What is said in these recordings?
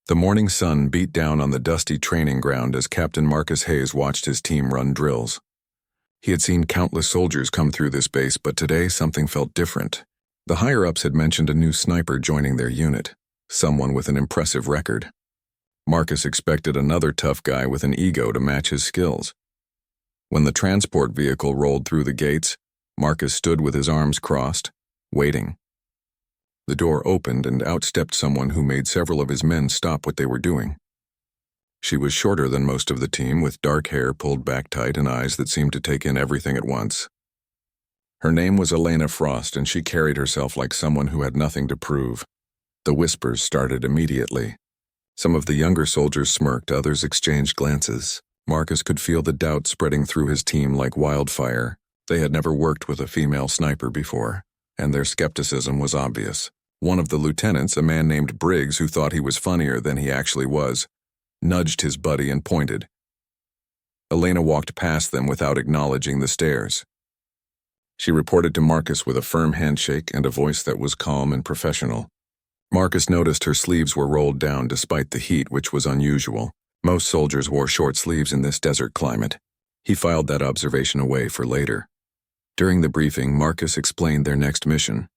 The morning sun beat down on the dusty training ground as Captain Marcus Hayes watched his team run drills. He had seen countless soldiers come through this base, but today something felt different. The higher-ups had mentioned a new sniper joining their unit, someone with an impressive record. Marcus expected another tough guy with an ego to match his skills. When the transport vehicle rolled through the gates, Marcus stood with his arms crossed, waiting. The door opened and out stepped someone who made several of his men stop what they were doing. She was shorter than most of the team, with dark hair pulled back tight and eyes that seemed to take in everything at once. Her name was Elena Frost, and she carried herself like someone who had nothing to prove. The whispers started immediately. Some of the younger soldiers smirked, others exchanged glances. Marcus could feel the doubt spreading through his team like wildfire. They had never worked with a female sniper before, and their skepticism was obvious. One of the lieutenants, a man named Briggs who thought he was funnier than he actually was, nudged his buddy and pointed. Elena walked past them without acknowledging the stares. She reported to Marcus with a firm handshake and a voice that was calm and professional. Marcus noticed her sleeves were rolled down despite the heat, which was unusual. Most soldiers wore short sleeves in this desert climate. He filed that observation away for later. During the briefing, Marcus explained their next mission.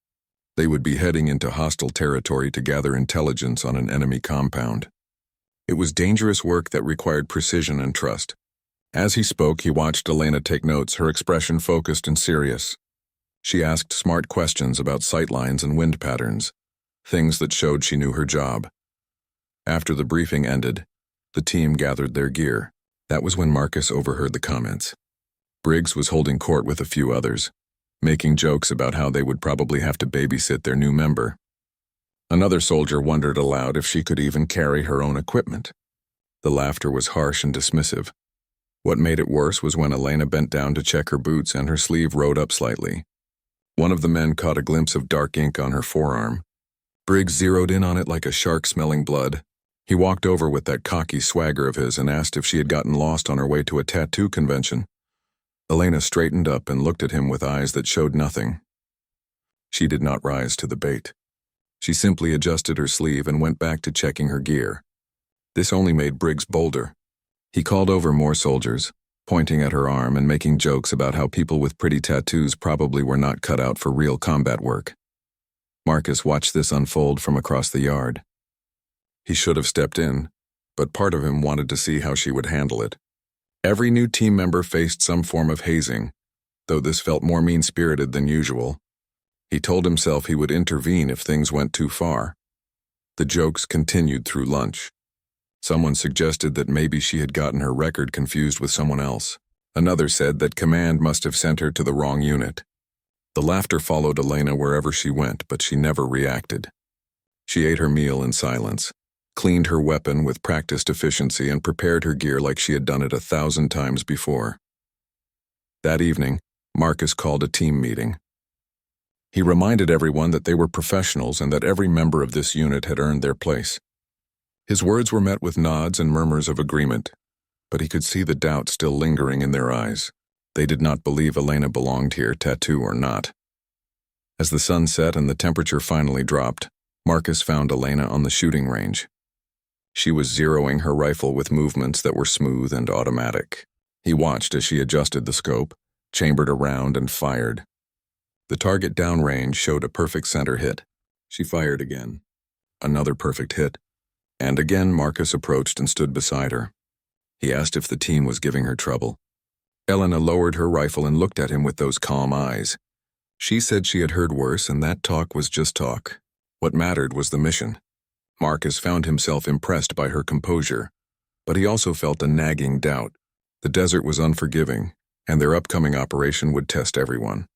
They would be heading into hostile territory to gather intelligence on an enemy compound. It was dangerous work that required precision and trust. As he spoke, he watched Elena take notes, her expression focused and serious. She asked smart questions about sightlines and wind patterns, things that showed she knew her job. After the briefing ended, the team gathered their gear. That was when Marcus overheard the comments. Briggs was holding court with a few others, making jokes about how they would probably have to babysit their new member. Another soldier wondered aloud if she could even carry her own equipment. The laughter was harsh and dismissive. What made it worse was when Elena bent down to check her boots and her sleeve rode up slightly. One of the men caught a glimpse of dark ink on her forearm. Briggs zeroed in on it like a shark smelling blood. He walked over with that cocky swagger of his and asked if she had gotten lost on her way to a tattoo convention. Elena straightened up and looked at him with eyes that showed nothing. She did not rise to the bait. She simply adjusted her sleeve and went back to checking her gear. This only made Briggs bolder. He called over more soldiers, pointing at her arm and making jokes about how people with pretty tattoos probably were not cut out for real combat work. Marcus watched this unfold from across the yard. He should have stepped in, but part of him wanted to see how she would handle it. Every new team member faced some form of hazing, though this felt more mean-spirited than usual. He told himself he would intervene if things went too far. The jokes continued through lunch. Someone suggested that maybe she had gotten her record confused with someone else. Another said that command must have sent her to the wrong unit. The laughter followed Elena wherever she went, but she never reacted. She ate her meal in silence, cleaned her weapon with practiced efficiency, and prepared her gear like she had done it 1,000 times before. That evening, Marcus called a team meeting. He reminded everyone that they were professionals and that every member of this unit had earned their place. His words were met with nods and murmurs of agreement, but he could see the doubt still lingering in their eyes. They did not believe Elena belonged here, tattoo or not. As the sun set and the temperature finally dropped, Marcus found Elena on the shooting range. She was zeroing her rifle with movements that were smooth and automatic. He watched as she adjusted the scope, chambered around, and fired. The target downrange showed a perfect center hit. She fired again. Another perfect hit. And again Marcus approached and stood beside her. He asked if the team was giving her trouble. Elena lowered her rifle and looked at him with those calm eyes. She said she had heard worse, and that talk was just talk. What mattered was the mission. Marcus found himself impressed by her composure, but he also felt a nagging doubt. The desert was unforgiving, and their upcoming operation would test everyone.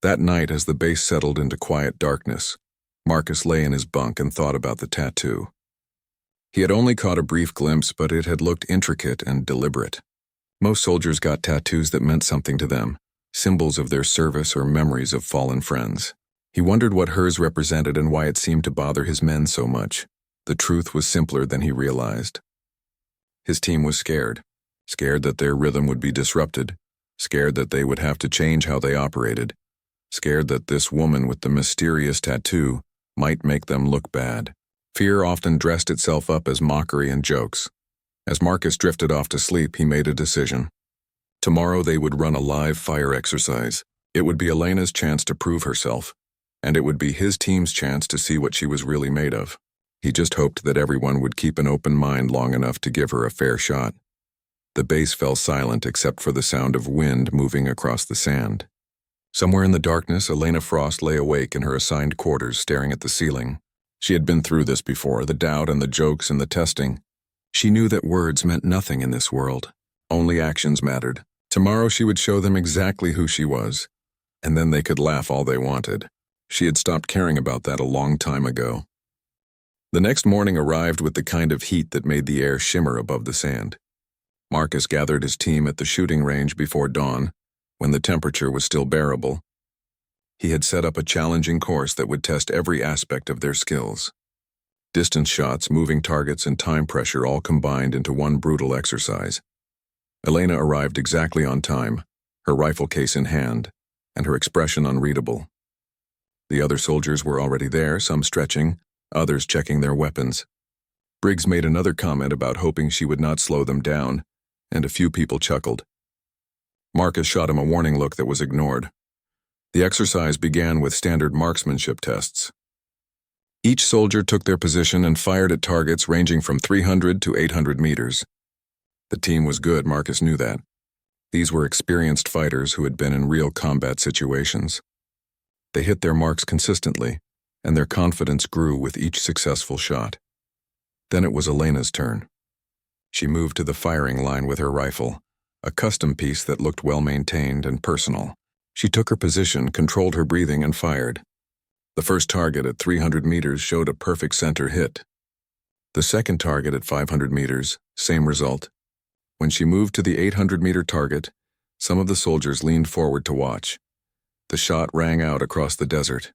That night, as the base settled into quiet darkness, Marcus lay in his bunk and thought about the tattoo. He had only caught a brief glimpse, but it had looked intricate and deliberate. Most soldiers got tattoos that meant something to them, symbols of their service or memories of fallen friends. He wondered what hers represented and why it seemed to bother his men so much. The truth was simpler than he realized. His team was scared that their rhythm would be disrupted, scared that they would have to change how they operated, scared that this woman with the mysterious tattoo might make them look bad. Fear often dressed itself up as mockery and jokes. As Marcus drifted off to sleep, he made a decision. Tomorrow they would run a live fire exercise. It would be Elena's chance to prove herself, and it would be his team's chance to see what she was really made of. He just hoped that everyone would keep an open mind long enough to give her a fair shot. The base fell silent except for the sound of wind moving across the sand. Somewhere in the darkness, Elena Frost lay awake in her assigned quarters, staring at the ceiling. She had been through this before, the doubt and the jokes and the testing. She knew that words meant nothing in this world. Only actions mattered. Tomorrow she would show them exactly who she was, and then they could laugh all they wanted. She had stopped caring about that a long time ago. The next morning arrived with the kind of heat that made the air shimmer above the sand. Marcus gathered his team at the shooting range before dawn, when the temperature was still bearable. He had set up a challenging course that would test every aspect of their skills. Distance shots, moving targets, and time pressure all combined into one brutal exercise. Elena arrived exactly on time, her rifle case in hand, and her expression unreadable. The other soldiers were already there, some stretching, others checking their weapons. Briggs made another comment about hoping she would not slow them down, and a few people chuckled. Marcus shot him a warning look that was ignored. The exercise began with standard marksmanship tests. Each soldier took their position and fired at targets ranging from 300 to 800 meters. The team was good, Marcus knew that. These were experienced fighters who had been in real combat situations. They hit their marks consistently, and their confidence grew with each successful shot. Then it was Elena's turn. She moved to the firing line with her rifle, a custom piece that looked well-maintained and personal. She took her position, controlled her breathing, and fired. The first target at 300 meters showed a perfect center hit. The second target at 500 meters, same result. When she moved to the 800-meter target, some of the soldiers leaned forward to watch. The shot rang out across the desert.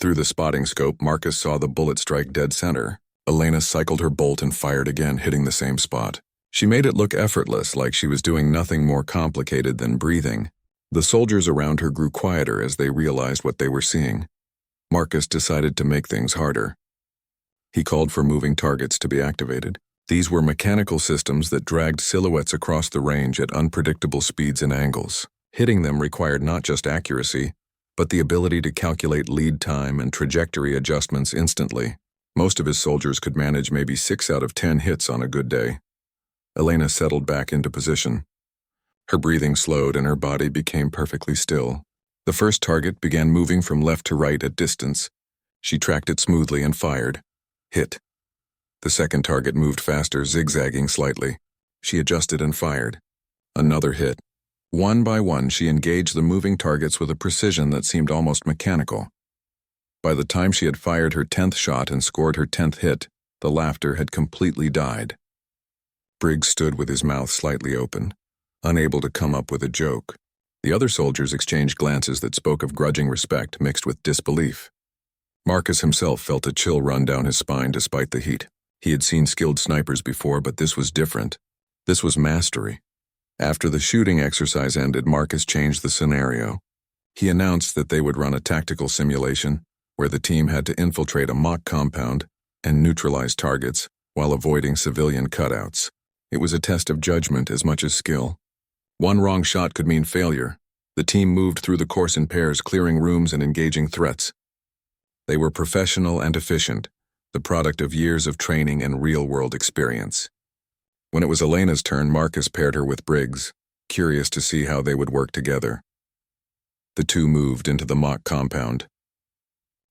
Through the spotting scope, Marcus saw the bullet strike dead center. Elena cycled her bolt and fired again, hitting the same spot. She made it look effortless, like she was doing nothing more complicated than breathing. The soldiers around her grew quieter as they realized what they were seeing. Marcus decided to make things harder. He called for moving targets to be activated. These were mechanical systems that dragged silhouettes across the range at unpredictable speeds and angles. Hitting them required not just accuracy, but the ability to calculate lead time and trajectory adjustments instantly. Most of his soldiers could manage maybe 6 out of 10 hits on a good day. Elena settled back into position. Her breathing slowed and her body became perfectly still. The first target began moving from left to right at distance. She tracked it smoothly and fired. Hit. The second target moved faster, zigzagging slightly. She adjusted and fired. Another hit. One by one, she engaged the moving targets with a precision that seemed almost mechanical. By the time she had fired her 10th shot and scored her 10th hit, the laughter had completely died. Briggs stood with his mouth slightly open, unable to come up with a joke. The other soldiers exchanged glances that spoke of grudging respect mixed with disbelief. Marcus himself felt a chill run down his spine despite the heat. He had seen skilled snipers before, but this was different. This was mastery. After the shooting exercise ended, Marcus changed the scenario. He announced that they would run a tactical simulation where the team had to infiltrate a mock compound and neutralize targets while avoiding civilian cutouts. It was a test of judgment as much as skill. One wrong shot could mean failure. The team moved through the course in pairs, clearing rooms and engaging threats. They were professional and efficient, the product of years of training and real-world experience. When it was Elena's turn, Marcus paired her with Briggs, curious to see how they would work together. The two moved into the mock compound.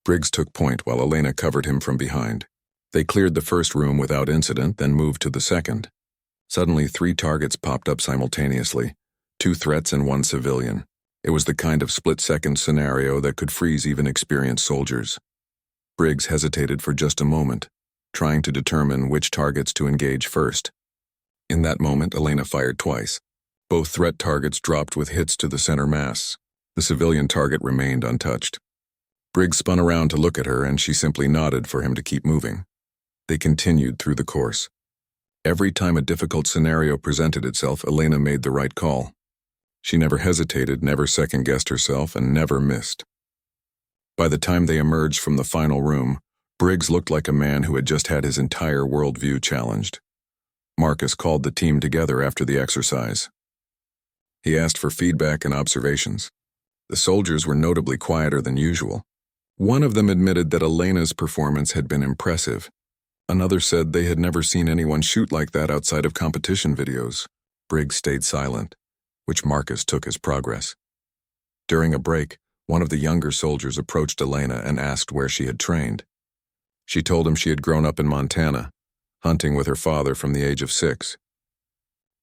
Briggs took point while Elena covered him from behind. They cleared the first room without incident, then moved to the second. Suddenly, 3 targets popped up simultaneously, 2 threats and 1 civilian. It was the kind of split-second scenario that could freeze even experienced soldiers. Briggs hesitated for just a moment, trying to determine which targets to engage first. In that moment, Elena fired twice. Both threat targets dropped with hits to the center mass. The civilian target remained untouched. Briggs spun around to look at her, and she simply nodded for him to keep moving. They continued through the course. Every time a difficult scenario presented itself, Elena made the right call. She never hesitated, never second-guessed herself, and never missed. By the time they emerged from the final room, Briggs looked like a man who had just had his entire worldview challenged. Marcus called the team together after the exercise. He asked for feedback and observations. The soldiers were notably quieter than usual. One of them admitted that Elena's performance had been impressive. Another said they had never seen anyone shoot like that outside of competition videos. Briggs stayed silent, which Marcus took as progress. During a break, one of the younger soldiers approached Elena and asked where she had trained. She told him she had grown up in Montana, hunting with her father from the age of 6.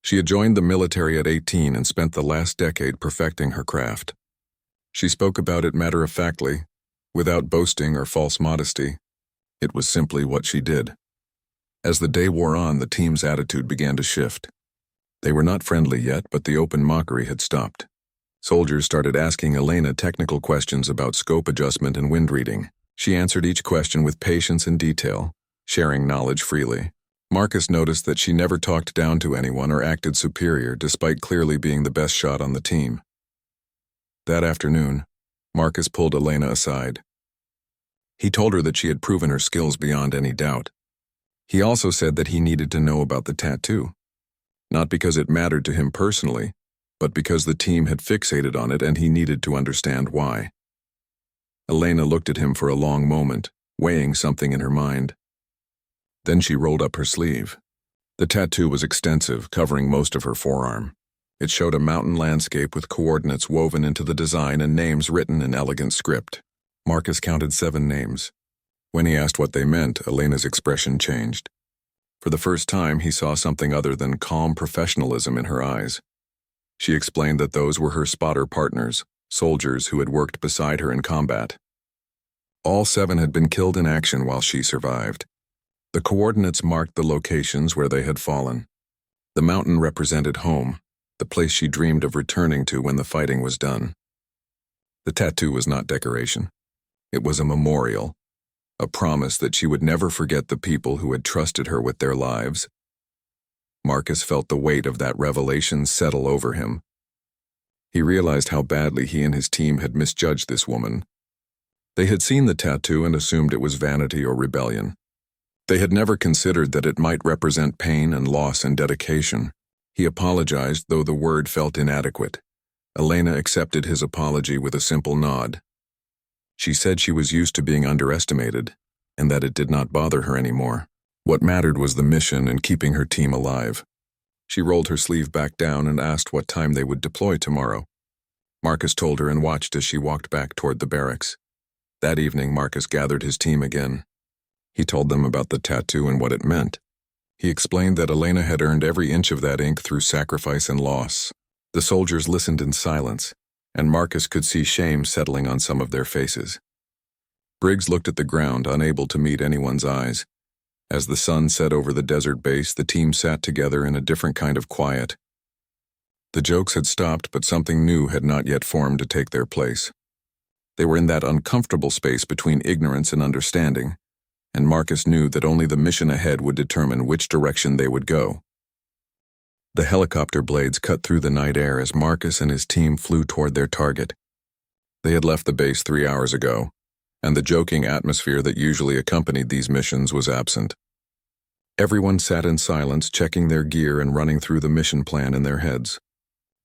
She had joined the military at 18 and spent the last decade perfecting her craft. She spoke about it matter-of-factly, without boasting or false modesty. It was simply what she did. As the day wore on, the team's attitude began to shift. They were not friendly yet, but the open mockery had stopped. Soldiers started asking Elena technical questions about scope adjustment and wind reading. She answered each question with patience and detail, sharing knowledge freely. Marcus noticed that she never talked down to anyone or acted superior despite clearly being the best shot on the team. That afternoon, Marcus pulled Elena aside. He told her that she had proven her skills beyond any doubt. He also said that he needed to know about the tattoo. Not because it mattered to him personally, but because the team had fixated on it and he needed to understand why. Elena looked at him for a long moment, weighing something in her mind. Then she rolled up her sleeve. The tattoo was extensive, covering most of her forearm. It showed a mountain landscape with coordinates woven into the design and names written in elegant script. Marcus counted 7 names. When he asked what they meant, Elena's expression changed. For the first time, he saw something other than calm professionalism in her eyes. She explained that those were her spotter partners, soldiers who had worked beside her in combat. All 7 had been killed in action while she survived. The coordinates marked the locations where they had fallen. The mountain represented home, the place she dreamed of returning to when the fighting was done. The tattoo was not decoration. It was a memorial, a promise that she would never forget the people who had trusted her with their lives. Marcus felt the weight of that revelation settle over him. He realized how badly he and his team had misjudged this woman. They had seen the tattoo and assumed it was vanity or rebellion. They had never considered that it might represent pain and loss and dedication. He apologized, though the word felt inadequate. Elena accepted his apology with a simple nod. She said she was used to being underestimated, and that it did not bother her anymore. What mattered was the mission and keeping her team alive. She rolled her sleeve back down and asked what time they would deploy tomorrow. Marcus told her and watched as she walked back toward the barracks. That evening, Marcus gathered his team again. He told them about the tattoo and what it meant. He explained that Elena had earned every inch of that ink through sacrifice and loss. The soldiers listened in silence, and Marcus could see shame settling on some of their faces. Briggs looked at the ground, unable to meet anyone's eyes. As the sun set over the desert base, the team sat together in a different kind of quiet. The jokes had stopped, but something new had not yet formed to take their place. They were in that uncomfortable space between ignorance and understanding, and Marcus knew that only the mission ahead would determine which direction they would go. The helicopter blades cut through the night air as Marcus and his team flew toward their target. They had left the base 3 hours ago, and the joking atmosphere that usually accompanied these missions was absent. Everyone sat in silence, checking their gear and running through the mission plan in their heads.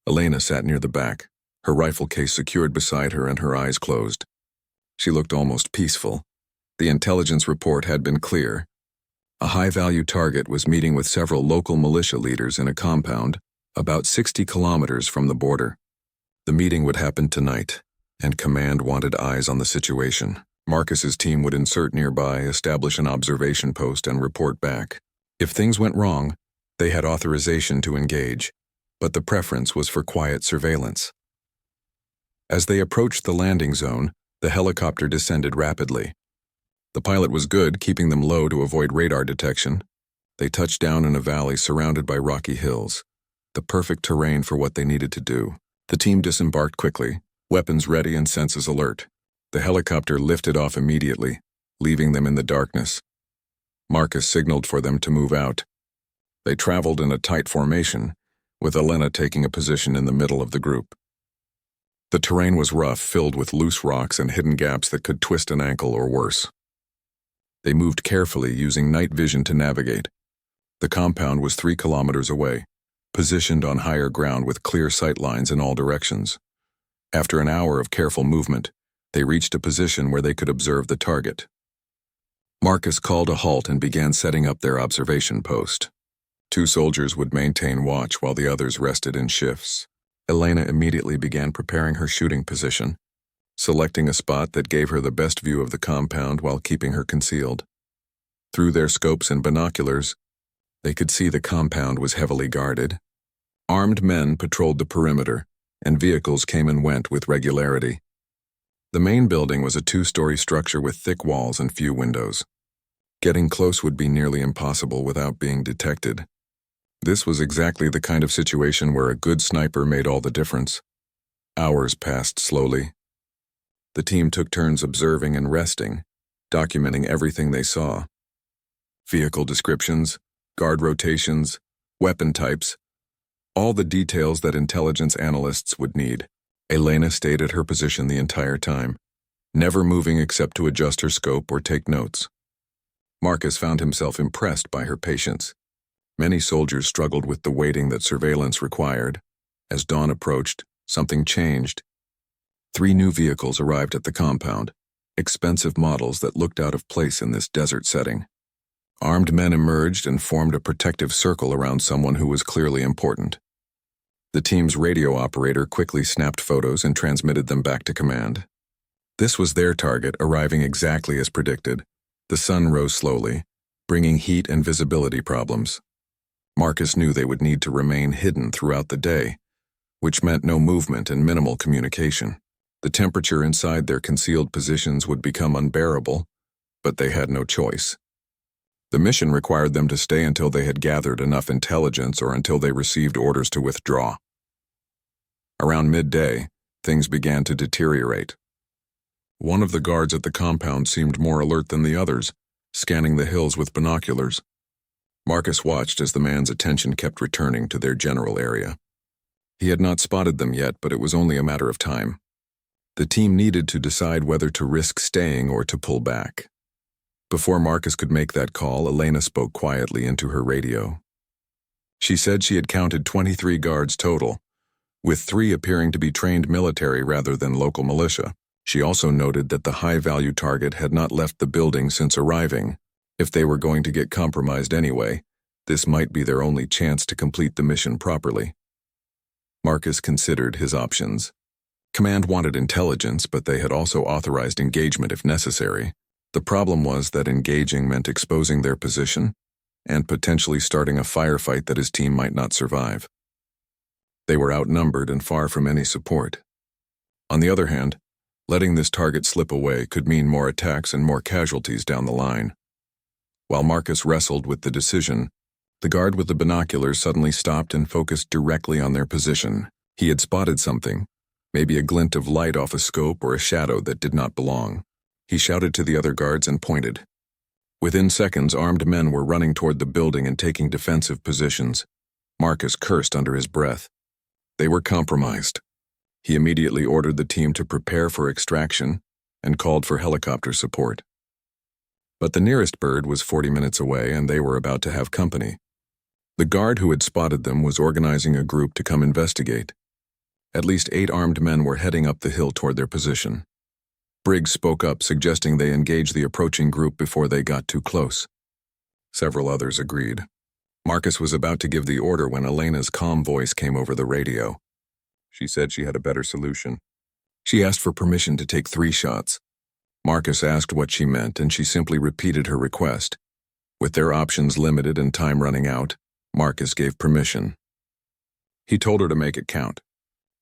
Elena sat near the back, her rifle case secured beside her and her eyes closed. She looked almost peaceful. The intelligence report had been clear. A high-value target was meeting with several local militia leaders in a compound about 60 kilometers from the border. The meeting would happen tonight, and command wanted eyes on the situation. Marcus's team would insert nearby, establish an observation post, and report back. If things went wrong, they had authorization to engage, but the preference was for quiet surveillance. As they approached the landing zone, the helicopter descended rapidly. The pilot was good, keeping them low to avoid radar detection. They touched down in a valley surrounded by rocky hills, the perfect terrain for what they needed to do. The team disembarked quickly, weapons ready and senses alert. The helicopter lifted off immediately, leaving them in the darkness. Marcus signaled for them to move out. They traveled in a tight formation, with Elena taking a position in the middle of the group. The terrain was rough, filled with loose rocks and hidden gaps that could twist an ankle or worse. They moved carefully, using night vision to navigate. The compound was 3 kilometers away, positioned on higher ground with clear sight lines in all directions. After an hour of careful movement, they reached a position where they could observe the target. Marcus called a halt and began setting up their observation post. 2 soldiers would maintain watch while the others rested in shifts. Elena immediately began preparing her shooting position, selecting a spot that gave her the best view of the compound while keeping her concealed. Through their scopes and binoculars, they could see the compound was heavily guarded. Armed men patrolled the perimeter, and vehicles came and went with regularity. The main building was a 2-story structure with thick walls and few windows. Getting close would be nearly impossible without being detected. This was exactly the kind of situation where a good sniper made all the difference. Hours passed slowly. The team took turns observing and resting, documenting everything they saw. Vehicle descriptions, guard rotations, weapon types, all the details that intelligence analysts would need. Elena stayed at her position the entire time, never moving except to adjust her scope or take notes. Marcus found himself impressed by her patience. Many soldiers struggled with the waiting that surveillance required. As dawn approached, something changed. 3 new vehicles arrived at the compound, expensive models that looked out of place in this desert setting. Armed men emerged and formed a protective circle around someone who was clearly important. The team's radio operator quickly snapped photos and transmitted them back to command. This was their target, arriving exactly as predicted. The sun rose slowly, bringing heat and visibility problems. Marcus knew they would need to remain hidden throughout the day, which meant no movement and minimal communication. The temperature inside their concealed positions would become unbearable, but they had no choice. The mission required them to stay until they had gathered enough intelligence or until they received orders to withdraw. Around midday, things began to deteriorate. One of the guards at the compound seemed more alert than the others, scanning the hills with binoculars. Marcus watched as the man's attention kept returning to their general area. He had not spotted them yet, but it was only a matter of time. The team needed to decide whether to risk staying or to pull back. Before Marcus could make that call, Elena spoke quietly into her radio. She said she had counted 23 guards total, with 3 appearing to be trained military rather than local militia. She also noted that the high-value target had not left the building since arriving. If they were going to get compromised anyway, this might be their only chance to complete the mission properly. Marcus considered his options. Command wanted intelligence, but they had also authorized engagement if necessary. The problem was that engaging meant exposing their position and potentially starting a firefight that his team might not survive. They were outnumbered and far from any support. On the other hand, letting this target slip away could mean more attacks and more casualties down the line. While Marcus wrestled with the decision, the guard with the binoculars suddenly stopped and focused directly on their position. He had spotted something, maybe a glint of light off a scope or a shadow that did not belong. He shouted to the other guards and pointed. Within seconds, armed men were running toward the building and taking defensive positions. Marcus cursed under his breath. They were compromised. He immediately ordered the team to prepare for extraction and called for helicopter support. But the nearest bird was 40 minutes away, and they were about to have company. The guard who had spotted them was organizing a group to come investigate. At least 8 armed men were heading up the hill toward their position. Briggs spoke up, suggesting they engage the approaching group before they got too close. Several others agreed. Marcus was about to give the order when Elena's calm voice came over the radio. She said she had a better solution. She asked for permission to take 3 shots. Marcus asked what she meant, and she simply repeated her request. With their options limited and time running out, Marcus gave permission. He told her to make it count.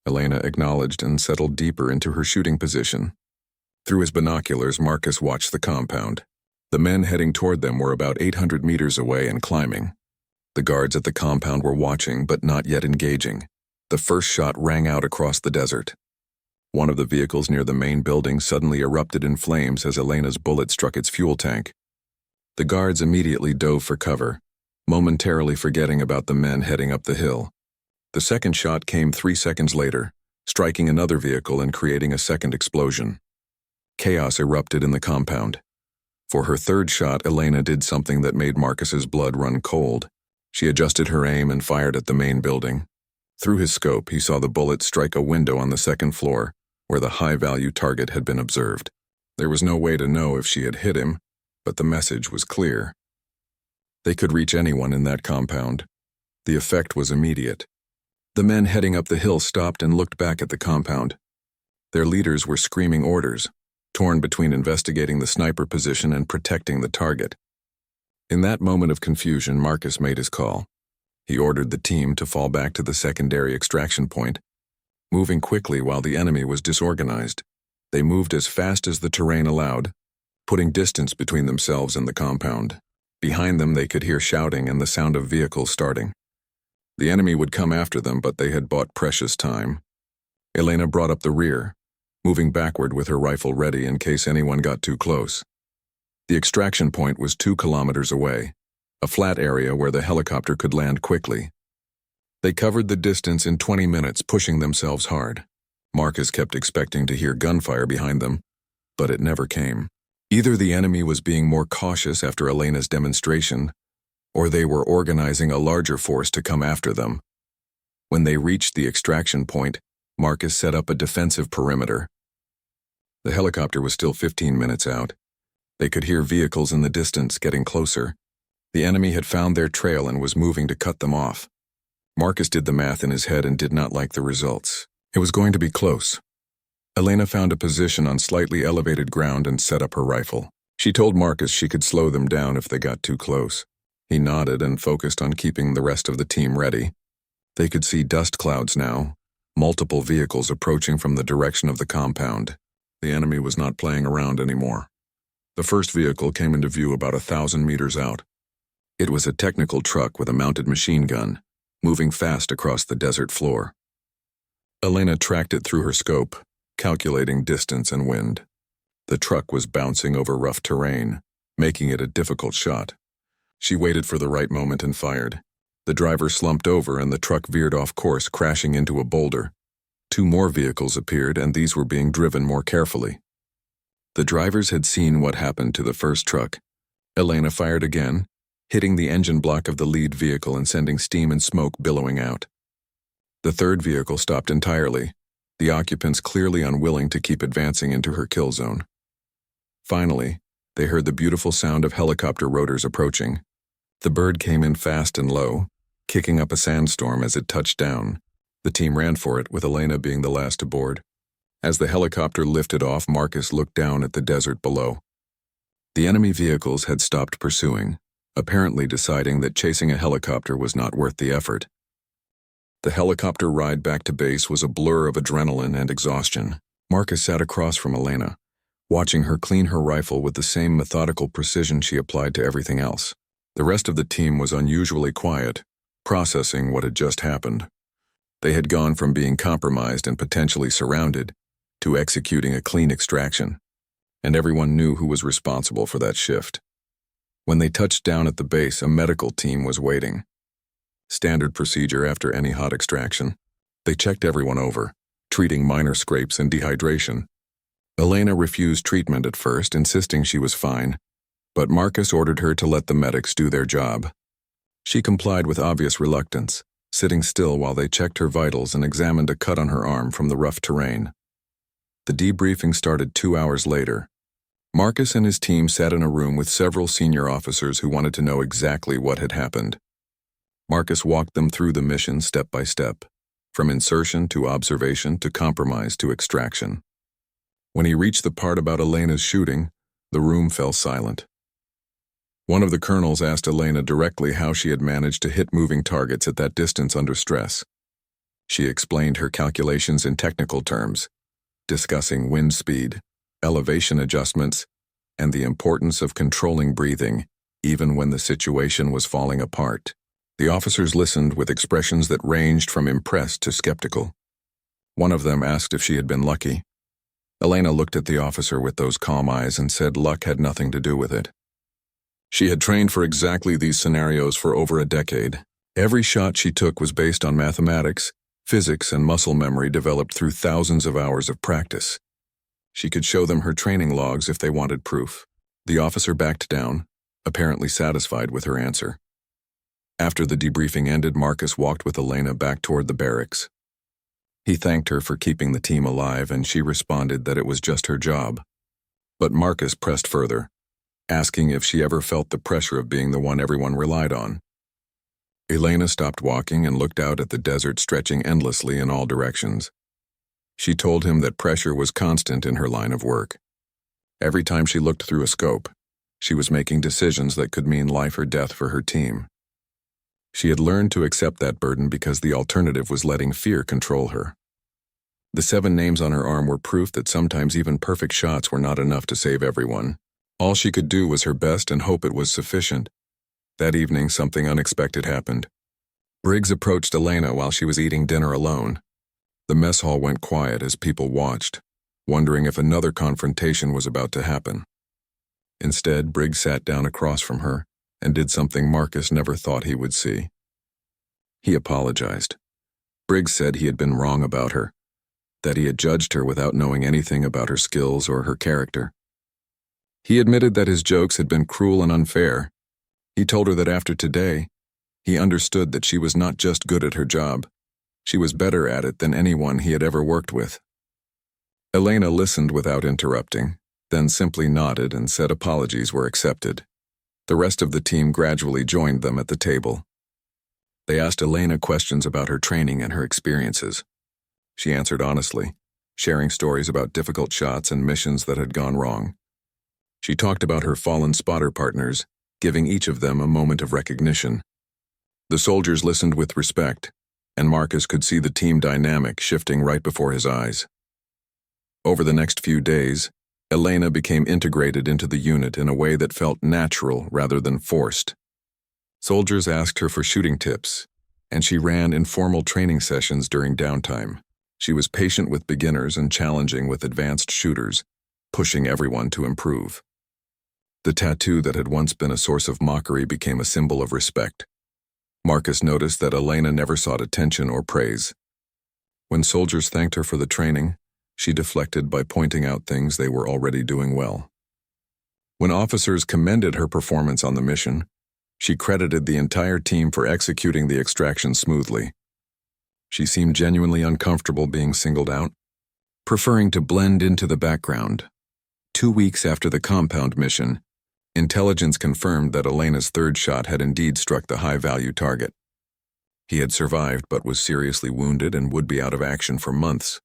Elena acknowledged and settled deeper into her shooting position. Through his binoculars, Marcus watched the compound. The men heading toward them were about 800 meters away and climbing. The guards at the compound were watching, but not yet engaging. The first shot rang out across the desert. One of the vehicles near the main building suddenly erupted in flames as Elena's bullet struck its fuel tank. The guards immediately dove for cover, momentarily forgetting about the men heading up the hill. The second shot came 3 seconds later, striking another vehicle and creating a second explosion. Chaos erupted in the compound. For her third shot, Elena did something that made Marcus's blood run cold. She adjusted her aim and fired at the main building. Through his scope, he saw the bullet strike a window on the second floor, where the high-value target had been observed. There was no way to know if she had hit him, but the message was clear. They could reach anyone in that compound. The effect was immediate. The men heading up the hill stopped and looked back at the compound. Their leaders were screaming orders, torn between investigating the sniper position and protecting the target. In that moment of confusion, Marcus made his call. He ordered the team to fall back to the secondary extraction point, moving quickly while the enemy was disorganized. They moved as fast as the terrain allowed, putting distance between themselves and the compound. Behind them, they could hear shouting and the sound of vehicles starting. The enemy would come after them, but they had bought precious time. Elena brought up the rear, moving backward with her rifle ready in case anyone got too close. The extraction point was 2 kilometers away, a flat area where the helicopter could land quickly. They covered the distance in 20 minutes, pushing themselves hard. Marcus kept expecting to hear gunfire behind them, but it never came. Either the enemy was being more cautious after Elena's demonstration, or they were organizing a larger force to come after them. When they reached the extraction point, Marcus set up a defensive perimeter. The helicopter was still 15 minutes out. They could hear vehicles in the distance getting closer. The enemy had found their trail and was moving to cut them off. Marcus did the math in his head and did not like the results. It was going to be close. Elena found a position on slightly elevated ground and set up her rifle. She told Marcus she could slow them down if they got too close. He nodded and focused on keeping the rest of the team ready. They could see dust clouds now, multiple vehicles approaching from the direction of the compound. The enemy was not playing around anymore. The first vehicle came into view about 1,000 meters out. It was a technical truck with a mounted machine gun, moving fast across the desert floor. Elena tracked it through her scope, calculating distance and wind. The truck was bouncing over rough terrain, making it a difficult shot. She waited for the right moment and fired. The driver slumped over and the truck veered off course, crashing into a boulder. 2 more vehicles appeared, and these were being driven more carefully. The drivers had seen what happened to the first truck. Elena fired again, hitting the engine block of the lead vehicle and sending steam and smoke billowing out. The third vehicle stopped entirely, the occupants clearly unwilling to keep advancing into her kill zone. Finally, they heard the beautiful sound of helicopter rotors approaching. The bird came in fast and low, kicking up a sandstorm as it touched down. The team ran for it, with Elena being the last to board. As the helicopter lifted off, Marcus looked down at the desert below. The enemy vehicles had stopped pursuing, apparently deciding that chasing a helicopter was not worth the effort. The helicopter ride back to base was a blur of adrenaline and exhaustion. Marcus sat across from Elena, watching her clean her rifle with the same methodical precision she applied to everything else. The rest of the team was unusually quiet, processing what had just happened. They had gone from being compromised and potentially surrounded to executing a clean extraction, and everyone knew who was responsible for that shift. When they touched down at the base, a medical team was waiting. Standard procedure after any hot extraction. They checked everyone over, treating minor scrapes and dehydration. Elena refused treatment at first, insisting she was fine, but Marcus ordered her to let the medics do their job. She complied with obvious reluctance, sitting still while they checked her vitals and examined a cut on her arm from the rough terrain. The debriefing started 2 hours later. Marcus and his team sat in a room with several senior officers who wanted to know exactly what had happened. Marcus walked them through the mission step by step, from insertion to observation to compromise to extraction. When he reached the part about Elena's shooting, the room fell silent. One of the colonels asked Elena directly how she had managed to hit moving targets at that distance under stress. She explained her calculations in technical terms, discussing wind speed, elevation adjustments, and the importance of controlling breathing, even when the situation was falling apart. The officers listened with expressions that ranged from impressed to skeptical. One of them asked if she had been lucky. Elena looked at the officer with those calm eyes and said luck had nothing to do with it. She had trained for exactly these scenarios for over a decade. Every shot she took was based on mathematics, physics, and muscle memory developed through thousands of hours of practice. She could show them her training logs if they wanted proof. The officer backed down, apparently satisfied with her answer. After the debriefing ended, Marcus walked with Elena back toward the barracks. He thanked her for keeping the team alive, and she responded that it was just her job. But Marcus pressed further, asking if she ever felt the pressure of being the one everyone relied on. Elena stopped walking and looked out at the desert stretching endlessly in all directions. She told him that pressure was constant in her line of work. Every time she looked through a scope, she was making decisions that could mean life or death for her team. She had learned to accept that burden because the alternative was letting fear control her. The 7 names on her arm were proof that sometimes even perfect shots were not enough to save everyone. All she could do was her best and hope it was sufficient. That evening, something unexpected happened. Briggs approached Elena while she was eating dinner alone. The mess hall went quiet as people watched, wondering if another confrontation was about to happen. Instead, Briggs sat down across from her and did something Marcus never thought he would see. He apologized. Briggs said he had been wrong about her, that he had judged her without knowing anything about her skills or her character. He admitted that his jokes had been cruel and unfair. He told her that after today, he understood that she was not just good at her job. She was better at it than anyone he had ever worked with. Elena listened without interrupting, then simply nodded and said apologies were accepted. The rest of the team gradually joined them at the table. They asked Elena questions about her training and her experiences. She answered honestly, sharing stories about difficult shots and missions that had gone wrong. She talked about her fallen spotter partners, giving each of them a moment of recognition. The soldiers listened with respect, and Marcus could see the team dynamic shifting right before his eyes. Over the next few days, Elena became integrated into the unit in a way that felt natural rather than forced. Soldiers asked her for shooting tips, and she ran informal training sessions during downtime. She was patient with beginners and challenging with advanced shooters, pushing everyone to improve. The tattoo that had once been a source of mockery became a symbol of respect. Marcus noticed that Elena never sought attention or praise. When soldiers thanked her for the training, she deflected by pointing out things they were already doing well. When officers commended her performance on the mission, she credited the entire team for executing the extraction smoothly. She seemed genuinely uncomfortable being singled out, preferring to blend into the background. 2 weeks after the compound mission, intelligence confirmed that Elena's 3rd shot had indeed struck the high-value target. He had survived but was seriously wounded and would be out of action for months.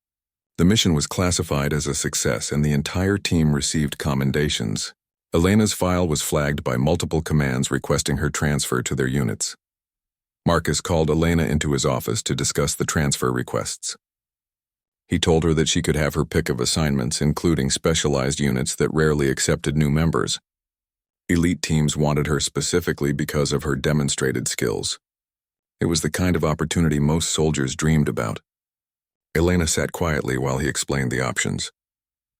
The mission was classified as a success and the entire team received commendations. Elena's file was flagged by multiple commands requesting her transfer to their units. Marcus called Elena into his office to discuss the transfer requests. He told her that she could have her pick of assignments, including specialized units that rarely accepted new members. Elite teams wanted her specifically because of her demonstrated skills. It was the kind of opportunity most soldiers dreamed about. Elena sat quietly while he explained the options.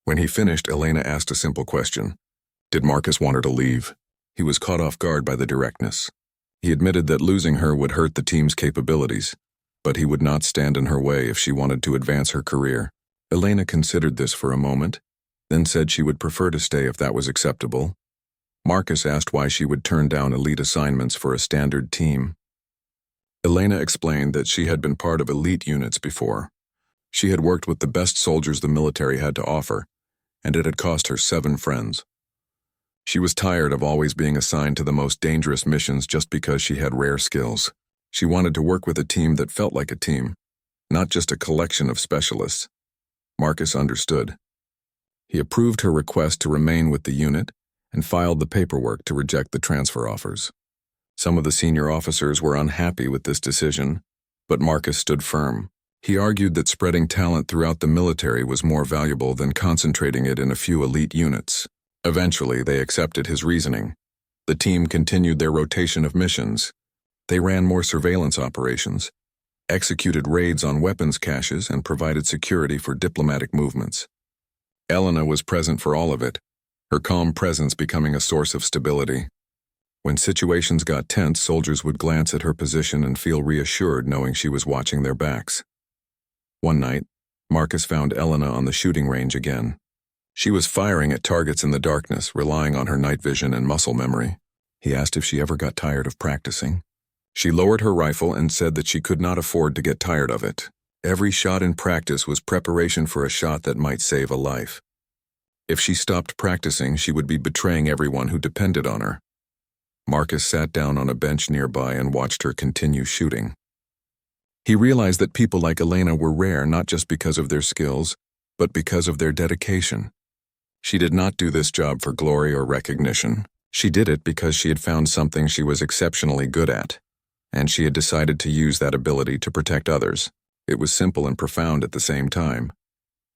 When he finished, Elena asked a simple question. Did Marcus want her to leave? He was caught off guard by the directness. He admitted that losing her would hurt the team's capabilities, but he would not stand in her way if she wanted to advance her career. Elena considered this for a moment, then said she would prefer to stay if that was acceptable. Marcus asked why she would turn down elite assignments for a standard team. Elena explained that she had been part of elite units before. She had worked with the best soldiers the military had to offer, and it had cost her 7 friends. She was tired of always being assigned to the most dangerous missions just because she had rare skills. She wanted to work with a team that felt like a team, not just a collection of specialists. Marcus understood. He approved her request to remain with the unit and filed the paperwork to reject the transfer offers. Some of the senior officers were unhappy with this decision, but Marcus stood firm. He argued that spreading talent throughout the military was more valuable than concentrating it in a few elite units. Eventually, they accepted his reasoning. The team continued their rotation of missions. They ran more surveillance operations, executed raids on weapons caches, and provided security for diplomatic movements. Elena was present for all of it, her calm presence becoming a source of stability. When situations got tense, soldiers would glance at her position and feel reassured knowing she was watching their backs. One night, Marcus found Elena on the shooting range again. She was firing at targets in the darkness, relying on her night vision and muscle memory. He asked if she ever got tired of practicing. She lowered her rifle and said that she could not afford to get tired of it. Every shot in practice was preparation for a shot that might save a life. If she stopped practicing, she would be betraying everyone who depended on her. Marcus sat down on a bench nearby and watched her continue shooting. He realized that people like Elena were rare not just because of their skills, but because of their dedication. She did not do this job for glory or recognition. She did it because she had found something she was exceptionally good at, and she had decided to use that ability to protect others. It was simple and profound at the same time.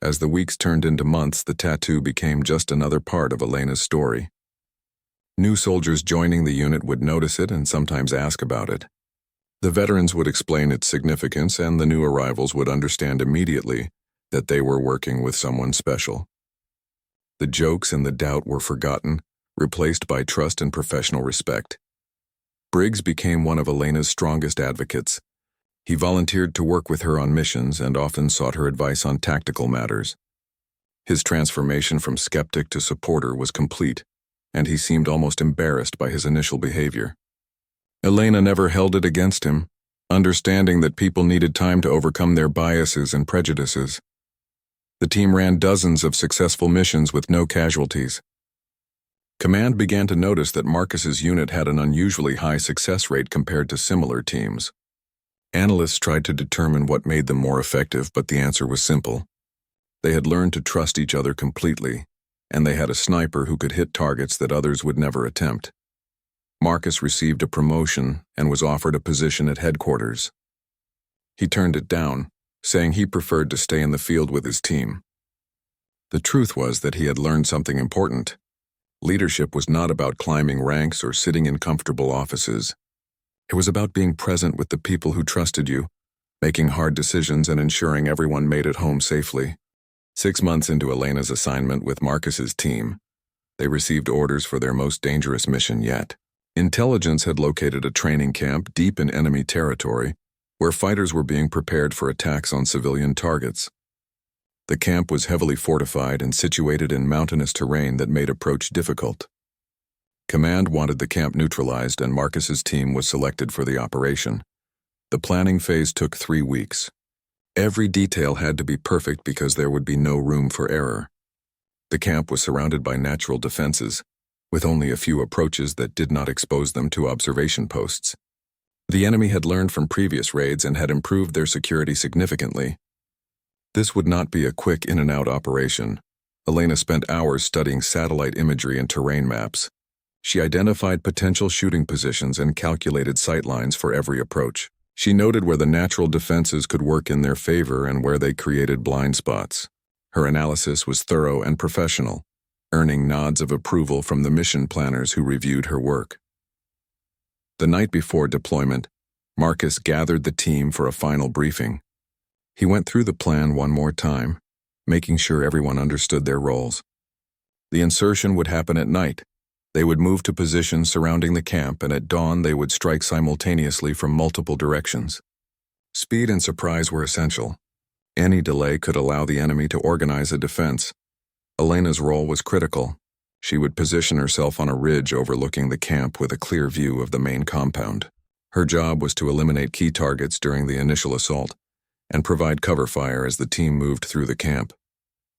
As the weeks turned into months, the tattoo became just another part of Elena's story. New soldiers joining the unit would notice it and sometimes ask about it. The veterans would explain its significance, and the new arrivals would understand immediately that they were working with someone special. The jokes and the doubt were forgotten, replaced by trust and professional respect. Briggs became one of Elena's strongest advocates. He volunteered to work with her on missions and often sought her advice on tactical matters. His transformation from skeptic to supporter was complete, and he seemed almost embarrassed by his initial behavior. Elena never held it against him, understanding that people needed time to overcome their biases and prejudices. The team ran dozens of successful missions with no casualties. Command began to notice that Marcus's unit had an unusually high success rate compared to similar teams. Analysts tried to determine what made them more effective, but the answer was simple. They had learned to trust each other completely, and they had a sniper who could hit targets that others would never attempt. Marcus received a promotion and was offered a position at headquarters. He turned it down, saying he preferred to stay in the field with his team. The truth was that he had learned something important. Leadership was not about climbing ranks or sitting in comfortable offices. It was about being present with the people who trusted you, making hard decisions and ensuring everyone made it home safely. 6 months into Elena's assignment with Marcus's team, they received orders for their most dangerous mission yet. Intelligence had located a training camp deep in enemy territory, where fighters were being prepared for attacks on civilian targets. The camp was heavily fortified and situated in mountainous terrain that made approach difficult. Command wanted the camp neutralized, and Marcus's team was selected for the operation. The planning phase took 3 weeks. Every detail had to be perfect because there would be no room for error. The camp was surrounded by natural defenses, with only a few approaches that did not expose them to observation posts. The enemy had learned from previous raids and had improved their security significantly. This would not be a quick in-and-out operation. Elena spent hours studying satellite imagery and terrain maps. She identified potential shooting positions and calculated sightlines for every approach. She noted where the natural defenses could work in their favor and where they created blind spots. Her analysis was thorough and professional, earning nods of approval from the mission planners who reviewed her work. The night before deployment, Marcus gathered the team for a final briefing. He went through the plan one more time, making sure everyone understood their roles. The insertion would happen at night. They would move to positions surrounding the camp, and at dawn they would strike simultaneously from multiple directions. Speed and surprise were essential. Any delay could allow the enemy to organize a defense. Elena's role was critical. She would position herself on a ridge overlooking the camp with a clear view of the main compound. Her job was to eliminate key targets during the initial assault and provide cover fire as the team moved through the camp.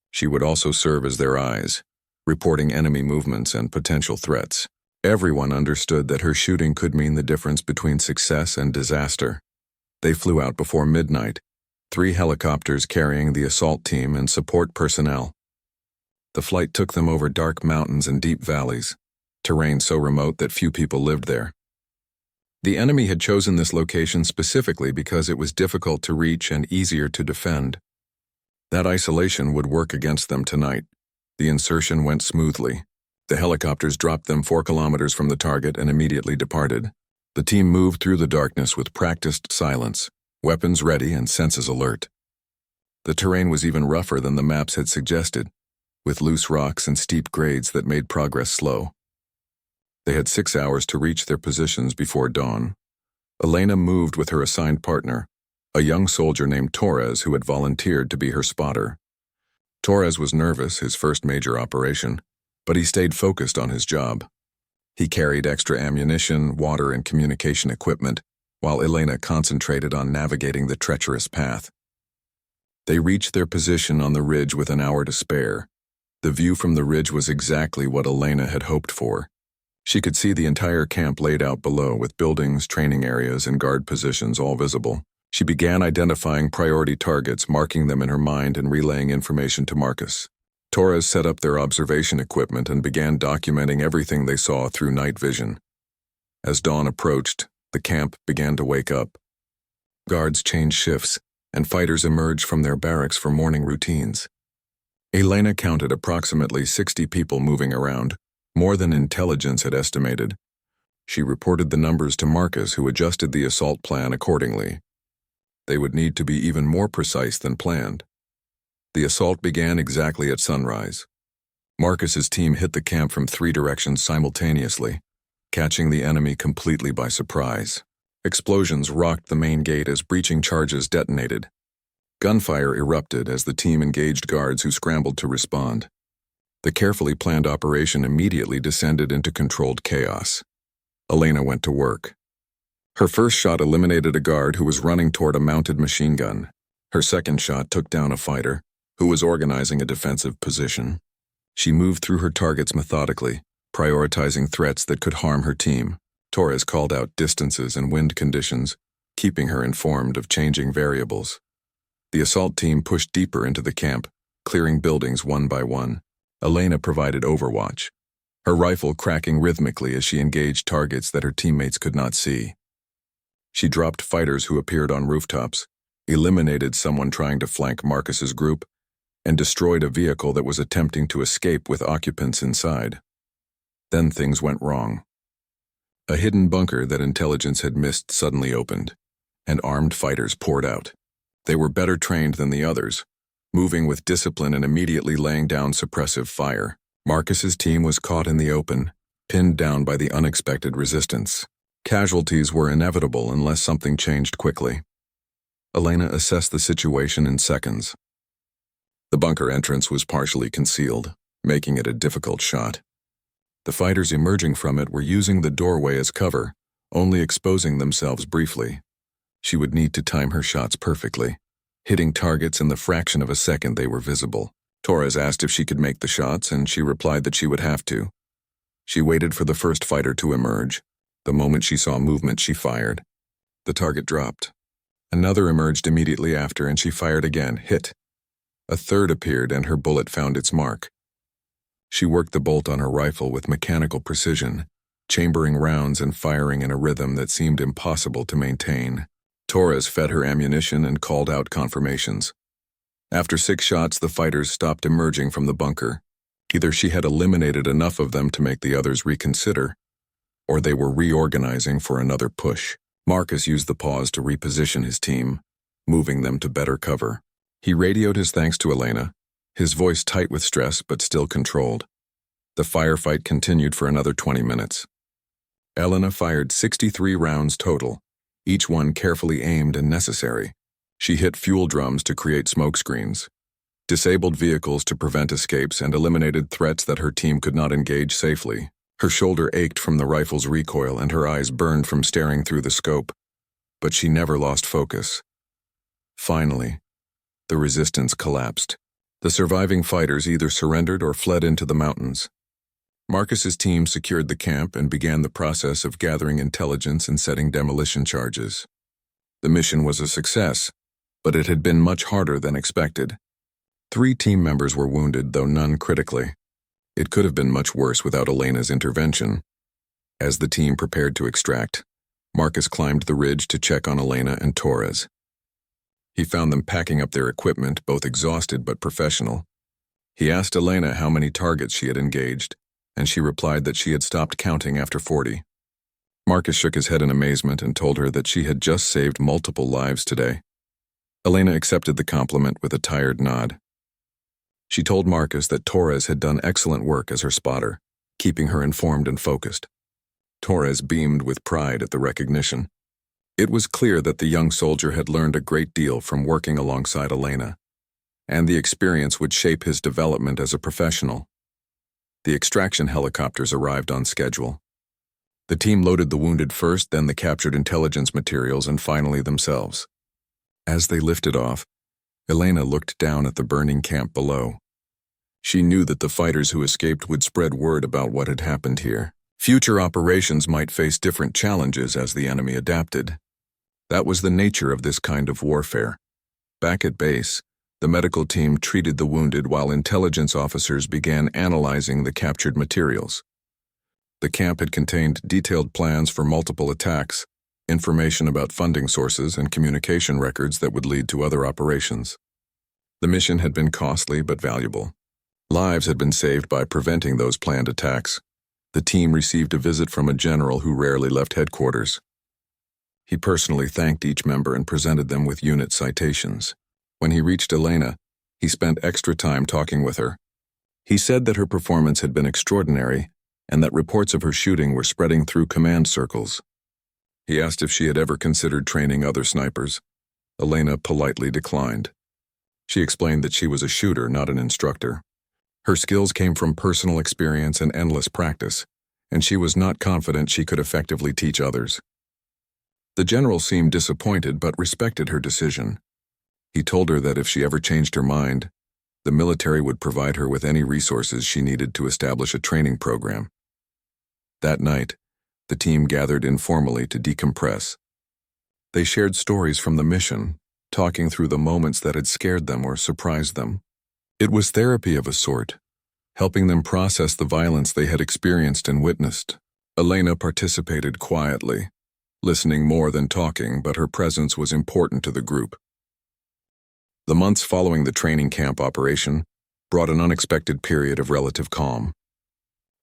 She would also serve as their eyes, reporting enemy movements and potential threats. Everyone understood that her shooting could mean the difference between success and disaster. They flew out before midnight, 3 helicopters carrying the assault team and support personnel. The flight took them over dark mountains and deep valleys, terrain so remote that few people lived there. The enemy had chosen this location specifically because it was difficult to reach and easier to defend. That isolation would work against them tonight. The insertion went smoothly. The helicopters dropped them 4 kilometers from the target and immediately departed. The team moved through the darkness with practiced silence, weapons ready and senses alert. The terrain was even rougher than the maps had suggested, with loose rocks and steep grades that made progress slow. They had 6 hours to reach their positions before dawn. Elena moved with her assigned partner, a young soldier named Torres who had volunteered to be her spotter. Torres was nervous, his first major operation, but he stayed focused on his job. He carried extra ammunition, water, and communication equipment, while Elena concentrated on navigating the treacherous path. They reached their position on the ridge with an hour to spare. The view from the ridge was exactly what Elena had hoped for. She could see the entire camp laid out below, with buildings, training areas, and guard positions all visible. She began identifying priority targets, marking them in her mind and relaying information to Marcus. Torres set up their observation equipment and began documenting everything they saw through night vision. As dawn approached, the camp began to wake up. Guards changed shifts, and fighters emerged from their barracks for morning routines. Elena counted approximately 60 people moving around, more than intelligence had estimated. She reported the numbers to Marcus, who adjusted the assault plan accordingly. They would need to be even more precise than planned. The assault began exactly at sunrise. Marcus's team hit the camp from 3 directions simultaneously, catching the enemy completely by surprise. Explosions rocked the main gate as breaching charges detonated. Gunfire erupted as the team engaged guards who scrambled to respond. The carefully planned operation immediately descended into controlled chaos. Elena went to work. Her first shot eliminated a guard who was running toward a mounted machine gun. Her second shot took down a fighter who was organizing a defensive position. She moved through her targets methodically, prioritizing threats that could harm her team. Torres called out distances and wind conditions, keeping her informed of changing variables. The assault team pushed deeper into the camp, clearing buildings one by one. Elena provided overwatch, her rifle cracking rhythmically as she engaged targets that her teammates could not see. She dropped fighters who appeared on rooftops, eliminated someone trying to flank Marcus's group, and destroyed a vehicle that was attempting to escape with occupants inside. Then things went wrong. A hidden bunker that intelligence had missed suddenly opened, and armed fighters poured out. They were better trained than the others, moving with discipline and immediately laying down suppressive fire. Marcus's team was caught in the open, pinned down by the unexpected resistance. Casualties were inevitable unless something changed quickly. Elena assessed the situation in seconds. The bunker entrance was partially concealed, making it a difficult shot. The fighters emerging from it were using the doorway as cover, only exposing themselves briefly. She would need to time her shots perfectly, hitting targets in the fraction of a second they were visible. Torres asked if she could make the shots, and she replied that she would have to. She waited for the first fighter to emerge. The moment she saw movement, she fired. The target dropped. Another emerged immediately after, and she fired again, hit. A third appeared, and her bullet found its mark. She worked the bolt on her rifle with mechanical precision, chambering rounds and firing in a rhythm that seemed impossible to maintain. Torres fed her ammunition and called out confirmations. After 6 shots, the fighters stopped emerging from the bunker. Either she had eliminated enough of them to make the others reconsider, or they were reorganizing for another push. Marcus used the pause to reposition his team, moving them to better cover. He radioed his thanks to Elena, his voice tight with stress but still controlled. The firefight continued for another 20 minutes. Elena fired 63 rounds total, each one carefully aimed and necessary. She hit fuel drums to create smoke screens, disabled vehicles to prevent escapes, and eliminated threats that her team could not engage safely. Her shoulder ached from the rifle's recoil and her eyes burned from staring through the scope, but she never lost focus. Finally, the resistance collapsed. The surviving fighters either surrendered or fled into the mountains. Marcus's team secured the camp and began the process of gathering intelligence and setting demolition charges. The mission was a success, but it had been much harder than expected. 3 team members were wounded, though none critically. It could have been much worse without Elena's intervention. As the team prepared to extract, Marcus climbed the ridge to check on Elena and Torres. He found them packing up their equipment, both exhausted but professional. He asked Elena how many targets she had engaged, and she replied that she had stopped counting after 40. Marcus shook his head in amazement and told her that she had just saved multiple lives today. Elena accepted the compliment with a tired nod. She told Marcus that Torres had done excellent work as her spotter, keeping her informed and focused. Torres beamed with pride at the recognition. It was clear that the young soldier had learned a great deal from working alongside Elena, and the experience would shape his development as a professional. The extraction helicopters arrived on schedule. The team loaded the wounded first, then the captured intelligence materials, and finally themselves. As they lifted off, Elena looked down at the burning camp below. She knew that the fighters who escaped would spread word about what had happened here. Future operations might face different challenges as the enemy adapted. That was the nature of this kind of warfare. Back at base, the medical team treated the wounded while intelligence officers began analyzing the captured materials. The camp had contained detailed plans for multiple attacks, information about funding sources, and communication records that would lead to other operations. The mission had been costly but valuable. Lives had been saved by preventing those planned attacks. The team received a visit from a general who rarely left headquarters. He personally thanked each member and presented them with unit citations. When he reached Elena, he spent extra time talking with her. He said that her performance had been extraordinary and that reports of her shooting were spreading through command circles. He asked if she had ever considered training other snipers. Elena politely declined. She explained that she was a shooter, not an instructor. Her skills came from personal experience and endless practice, and she was not confident she could effectively teach others. The general seemed disappointed but respected her decision. He told her that if she ever changed her mind, the military would provide her with any resources she needed to establish a training program. That night, the team gathered informally to decompress. They shared stories from the mission, talking through the moments that had scared them or surprised them. It was therapy of a sort, helping them process the violence they had experienced and witnessed. Elena participated quietly, listening more than talking, but her presence was important to the group. The months following the training camp operation brought an unexpected period of relative calm.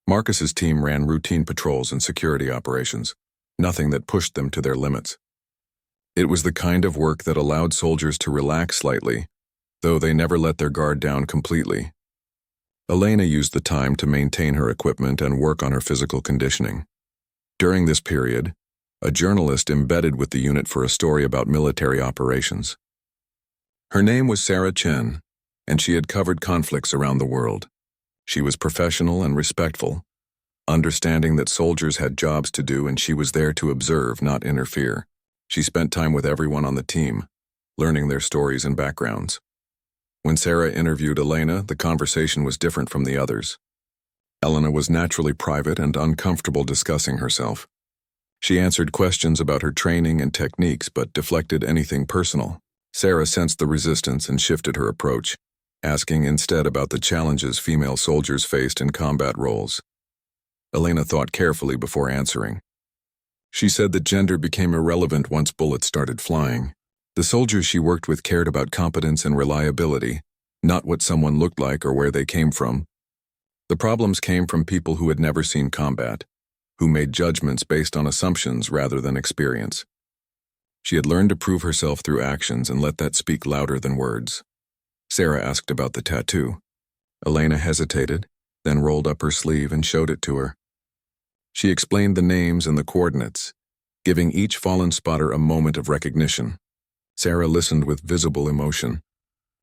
Marcus's team ran routine patrols and security operations, nothing that pushed them to their limits. It was the kind of work that allowed soldiers to relax slightly, though they never let their guard down completely. Elena used the time to maintain her equipment and work on her physical conditioning. During this period, a journalist embedded with the unit for a story about military operations. Her name was Sarah Chen, and she had covered conflicts around the world. She was professional and respectful, understanding that soldiers had jobs to do and she was there to observe, not interfere. She spent time with everyone on the team, learning their stories and backgrounds. When Sarah interviewed Elena, the conversation was different from the others. Elena was naturally private and uncomfortable discussing herself. She answered questions about her training and techniques but deflected anything personal. Sarah sensed the resistance and shifted her approach, asking instead about the challenges female soldiers faced in combat roles. Elena thought carefully before answering. She said that gender became irrelevant once bullets started flying. The soldiers she worked with cared about competence and reliability, not what someone looked like or where they came from. The problems came from people who had never seen combat, who made judgments based on assumptions rather than experience. She had learned to prove herself through actions and let that speak louder than words. Sarah asked about the tattoo. Elena hesitated, then rolled up her sleeve and showed it to her. She explained the names and the coordinates, giving each fallen spotter a moment of recognition. Sarah listened with visible emotion,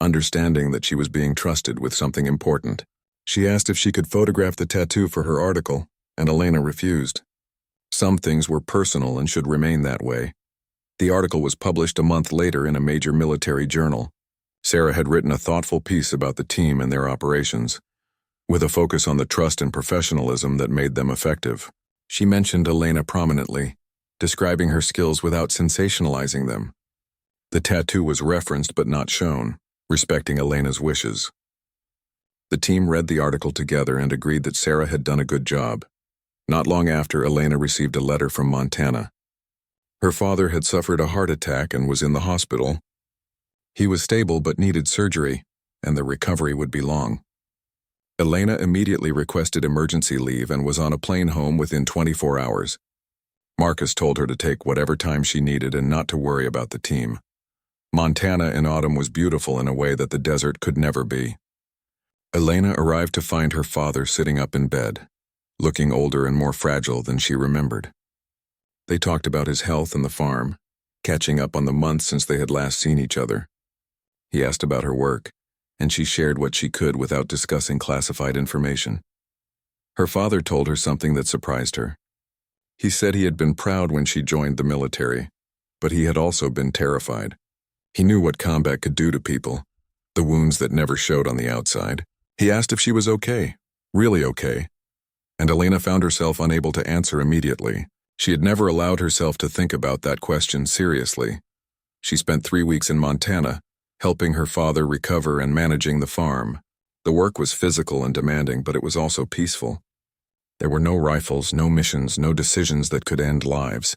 understanding that she was being trusted with something important. She asked if she could photograph the tattoo for her article, and Elena refused. Some things were personal and should remain that way. The article was published a month later in a major military journal. Sarah had written a thoughtful piece about the team and their operations, with a focus on the trust and professionalism that made them effective. She mentioned Elena prominently, describing her skills without sensationalizing them. The tattoo was referenced but not shown, respecting Elena's wishes. The team read the article together and agreed that Sarah had done a good job. Not long after, Elena received a letter from Montana. Her father had suffered a heart attack and was in the hospital. He was stable but needed surgery, and the recovery would be long. Elena immediately requested emergency leave and was on a plane home within 24 hours. Marcus told her to take whatever time she needed and not to worry about the team. Montana in autumn was beautiful in a way that the desert could never be. Elena arrived to find her father sitting up in bed, looking older and more fragile than she remembered. They talked about his health and the farm, catching up on the months since they had last seen each other. He asked about her work, and she shared what she could without discussing classified information. Her father told her something that surprised her. He said he had been proud when she joined the military, but he had also been terrified. He knew what combat could do to people, the wounds that never showed on the outside. He asked if she was okay, really okay, and Elena found herself unable to answer immediately. She had never allowed herself to think about that question seriously. She spent 3 weeks in Montana, helping her father recover and managing the farm. The work was physical and demanding, but it was also peaceful. There were no rifles, no missions, no decisions that could end lives.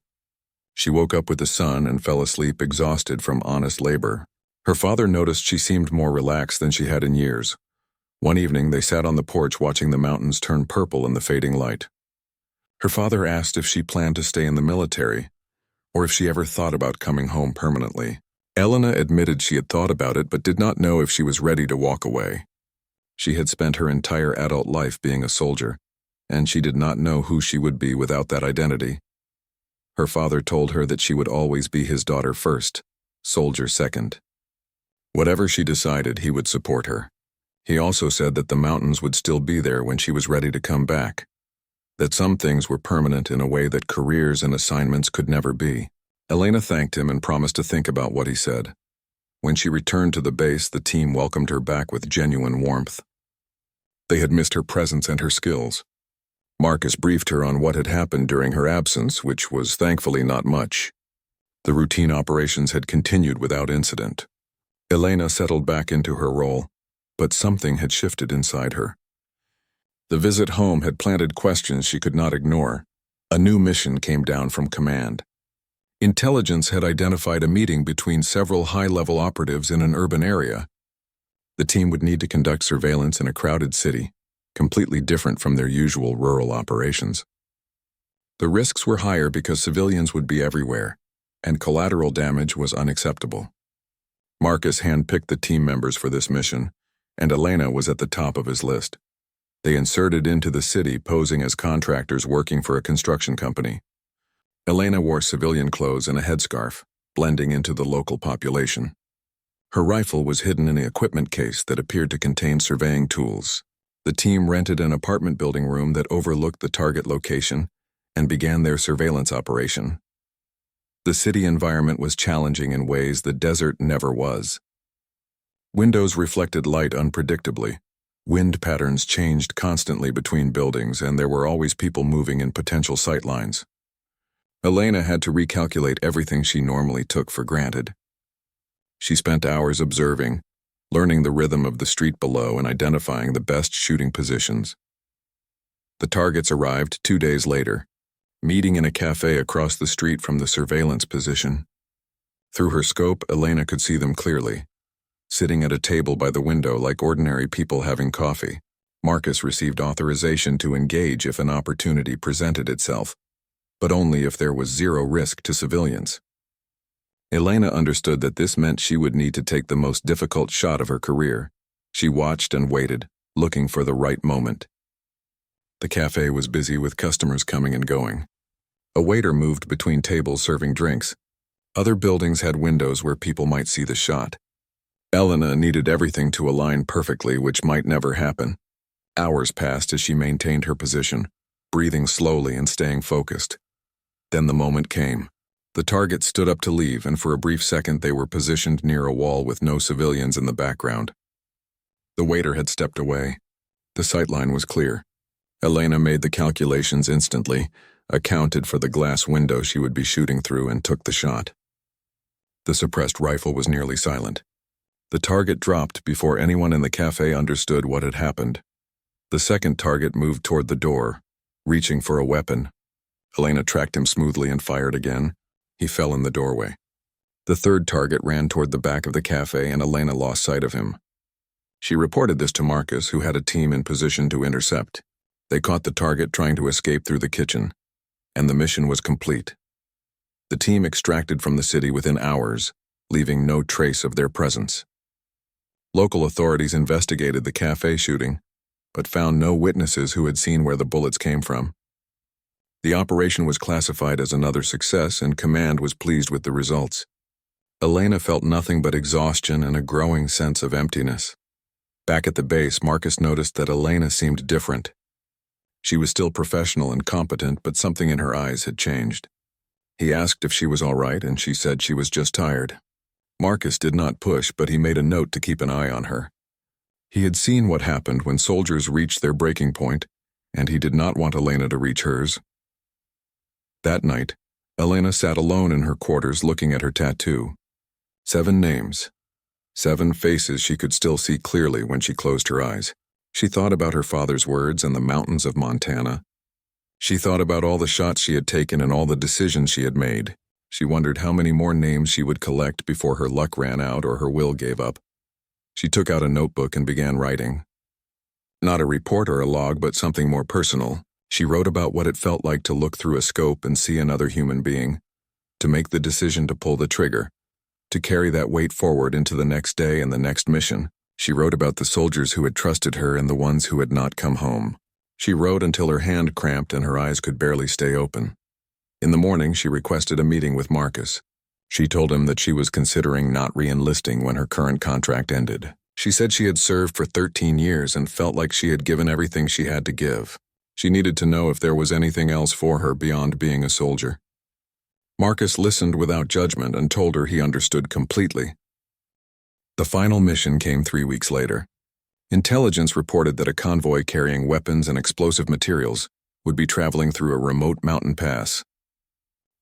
She woke up with the sun and fell asleep exhausted from honest labor. Her father noticed she seemed more relaxed than she had in years. One evening, they sat on the porch watching the mountains turn purple in the fading light. Her father asked if she planned to stay in the military, or if she ever thought about coming home permanently. Elena admitted she had thought about it but did not know if she was ready to walk away. She had spent her entire adult life being a soldier, and she did not know who she would be without that identity. Her father told her that she would always be his daughter first, soldier second. Whatever she decided, he would support her. He also said that the mountains would still be there when she was ready to come back, that some things were permanent in a way that careers and assignments could never be. Elena thanked him and promised to think about what he said. When she returned to the base, the team welcomed her back with genuine warmth. They had missed her presence and her skills. Marcus briefed her on what had happened during her absence, which was thankfully not much. The routine operations had continued without incident. Elena settled back into her role, but something had shifted inside her. The visit home had planted questions she could not ignore. A new mission came down from command. Intelligence had identified a meeting between several high-level operatives in an urban area. The team would need to conduct surveillance in a crowded city, completely different from their usual rural operations. The risks were higher because civilians would be everywhere, and collateral damage was unacceptable. Marcus handpicked the team members for this mission, and Elena was at the top of his list. They inserted into the city, posing as contractors working for a construction company. Elena wore civilian clothes and a headscarf, blending into the local population. Her rifle was hidden in an equipment case that appeared to contain surveying tools. The team rented an apartment building room that overlooked the target location and began their surveillance operation. The city environment was challenging in ways the desert never was. Windows reflected light unpredictably. Wind patterns changed constantly between buildings, and there were always people moving in potential sightlines. Elena had to recalculate everything she normally took for granted. She spent hours observing, learning the rhythm of the street below and identifying the best shooting positions. The targets arrived 2 days later, meeting in a cafe across the street from the surveillance position. Through her scope, Elena could see them clearly, sitting at a table by the window like ordinary people having coffee. Marcus received authorization to engage if an opportunity presented itself, but only if there was zero risk to civilians. Elena understood that this meant she would need to take the most difficult shot of her career. She watched and waited, looking for the right moment. The cafe was busy with customers coming and going. A waiter moved between tables serving drinks. Other buildings had windows where people might see the shot. Elena needed everything to align perfectly, which might never happen. Hours passed as she maintained her position, breathing slowly and staying focused. Then the moment came. The target stood up to leave, and for a brief second they were positioned near a wall with no civilians in the background. The waiter had stepped away. The sightline was clear. Elena made the calculations instantly, accounted for the glass window she would be shooting through, and took the shot. The suppressed rifle was nearly silent. The target dropped before anyone in the cafe understood what had happened. The second target moved toward the door, reaching for a weapon. Elena tracked him smoothly and fired again. He fell in the doorway. The third target ran toward the back of the cafe, and Elena lost sight of him. She reported this to Marcus, who had a team in position to intercept. They caught the target trying to escape through the kitchen, and the mission was complete. The team extracted from the city within hours, leaving no trace of their presence. Local authorities investigated the cafe shooting, but found no witnesses who had seen where the bullets came from. The operation was classified as another success, and command was pleased with the results. Elena felt nothing but exhaustion and a growing sense of emptiness. Back at the base, Marcus noticed that Elena seemed different. She was still professional and competent, but something in her eyes had changed. He asked if she was all right, and she said she was just tired. Marcus did not push, but he made a note to keep an eye on her. He had seen what happened when soldiers reached their breaking point, and he did not want Elena to reach hers. That night, Elena sat alone in her quarters looking at her tattoo. 7 names. 7 faces she could still see clearly when she closed her eyes. She thought about her father's words and the mountains of Montana. She thought about all the shots she had taken and all the decisions she had made. She wondered how many more names she would collect before her luck ran out or her will gave up. She took out a notebook and began writing. Not a report or a log, but something more personal. She wrote about what it felt like to look through a scope and see another human being, to make the decision to pull the trigger, to carry that weight forward into the next day and the next mission. She wrote about the soldiers who had trusted her and the ones who had not come home. She wrote until her hand cramped and her eyes could barely stay open. In the morning, she requested a meeting with Marcus. She told him that she was considering not re-enlisting when her current contract ended. She said she had served for 13 years and felt like she had given everything she had to give. She needed to know if there was anything else for her beyond being a soldier. Marcus listened without judgment and told her he understood completely. The final mission came 3 weeks later. Intelligence reported that a convoy carrying weapons and explosive materials would be traveling through a remote mountain pass.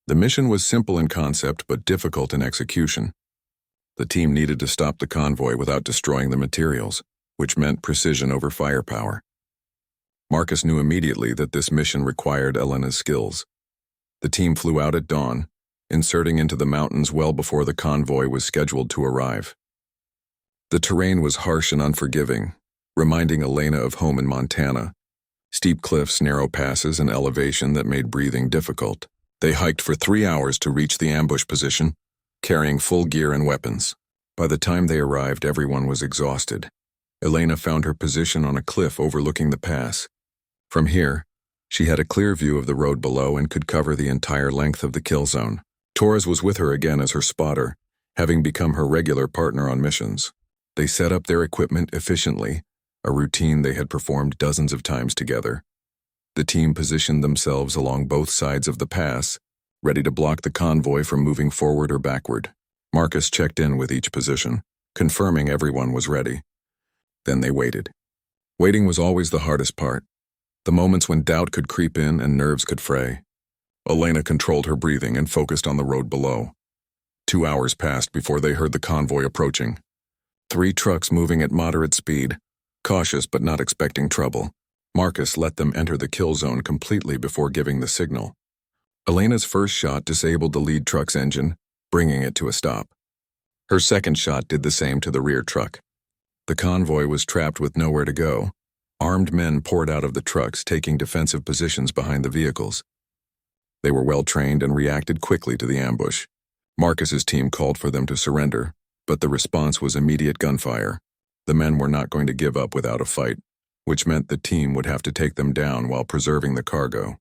The mission was simple in concept but difficult in execution. The team needed to stop the convoy without destroying the materials, which meant precision over firepower. Marcus knew immediately that this mission required Elena's skills. The team flew out at dawn, inserting into the mountains well before the convoy was scheduled to arrive. The terrain was harsh and unforgiving, reminding Elena of home in Montana. Steep cliffs, narrow passes, and elevation that made breathing difficult. They hiked for 3 hours to reach the ambush position, carrying full gear and weapons. By the time they arrived, everyone was exhausted. Elena found her position on a cliff overlooking the pass. From here, she had a clear view of the road below and could cover the entire length of the kill zone. Torres was with her again as her spotter, having become her regular partner on missions. They set up their equipment efficiently, a routine they had performed dozens of times together. The team positioned themselves along both sides of the pass, ready to block the convoy from moving forward or backward. Marcus checked in with each position, confirming everyone was ready. Then they waited. Waiting was always the hardest part. The moments when doubt could creep in and nerves could fray. Elena controlled her breathing and focused on the road below. 2 hours passed before they heard the convoy approaching. 3 trucks moving at moderate speed, cautious but not expecting trouble. Marcus let them enter the kill zone completely before giving the signal. Elena's first shot disabled the lead truck's engine, bringing it to a stop. Her second shot did the same to the rear truck. The convoy was trapped with nowhere to go. Armed men poured out of the trucks, taking defensive positions behind the vehicles. They were well trained and reacted quickly to the ambush. Marcus's team called for them to surrender, but the response was immediate gunfire. The men were not going to give up without a fight, which meant the team would have to take them down while preserving the cargo.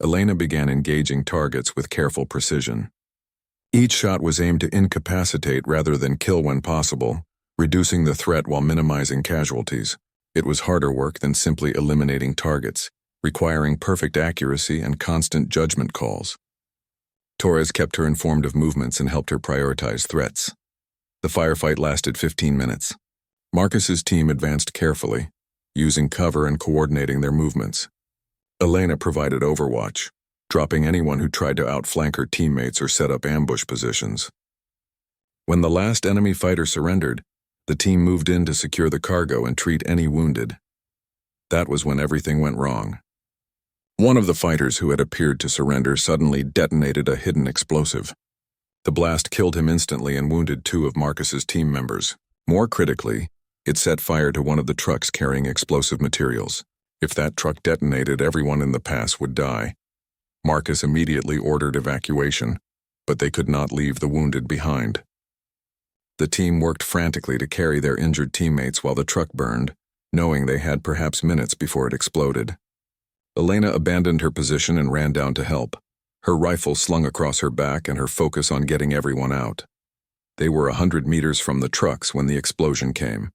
Elena began engaging targets with careful precision. Each shot was aimed to incapacitate rather than kill when possible, reducing the threat while minimizing casualties. It was harder work than simply eliminating targets, requiring perfect accuracy and constant judgment calls. Torres kept her informed of movements and helped her prioritize threats. The firefight lasted 15 minutes. Marcus's team advanced carefully, using cover and coordinating their movements. Elena provided overwatch, dropping anyone who tried to outflank her teammates or set up ambush positions. When the last enemy fighter surrendered, the team moved in to secure the cargo and treat any wounded. That was when everything went wrong. One of the fighters who had appeared to surrender suddenly detonated a hidden explosive. The blast killed him instantly and wounded 2 of Marcus's team members. More critically, it set fire to one of the trucks carrying explosive materials. If that truck detonated, everyone in the pass would die. Marcus immediately ordered evacuation, but they could not leave the wounded behind. The team worked frantically to carry their injured teammates while the truck burned, knowing they had perhaps minutes before it exploded. Elena abandoned her position and ran down to help, her rifle slung across her back and her focus on getting everyone out. They were 100 meters from the trucks when the explosion came.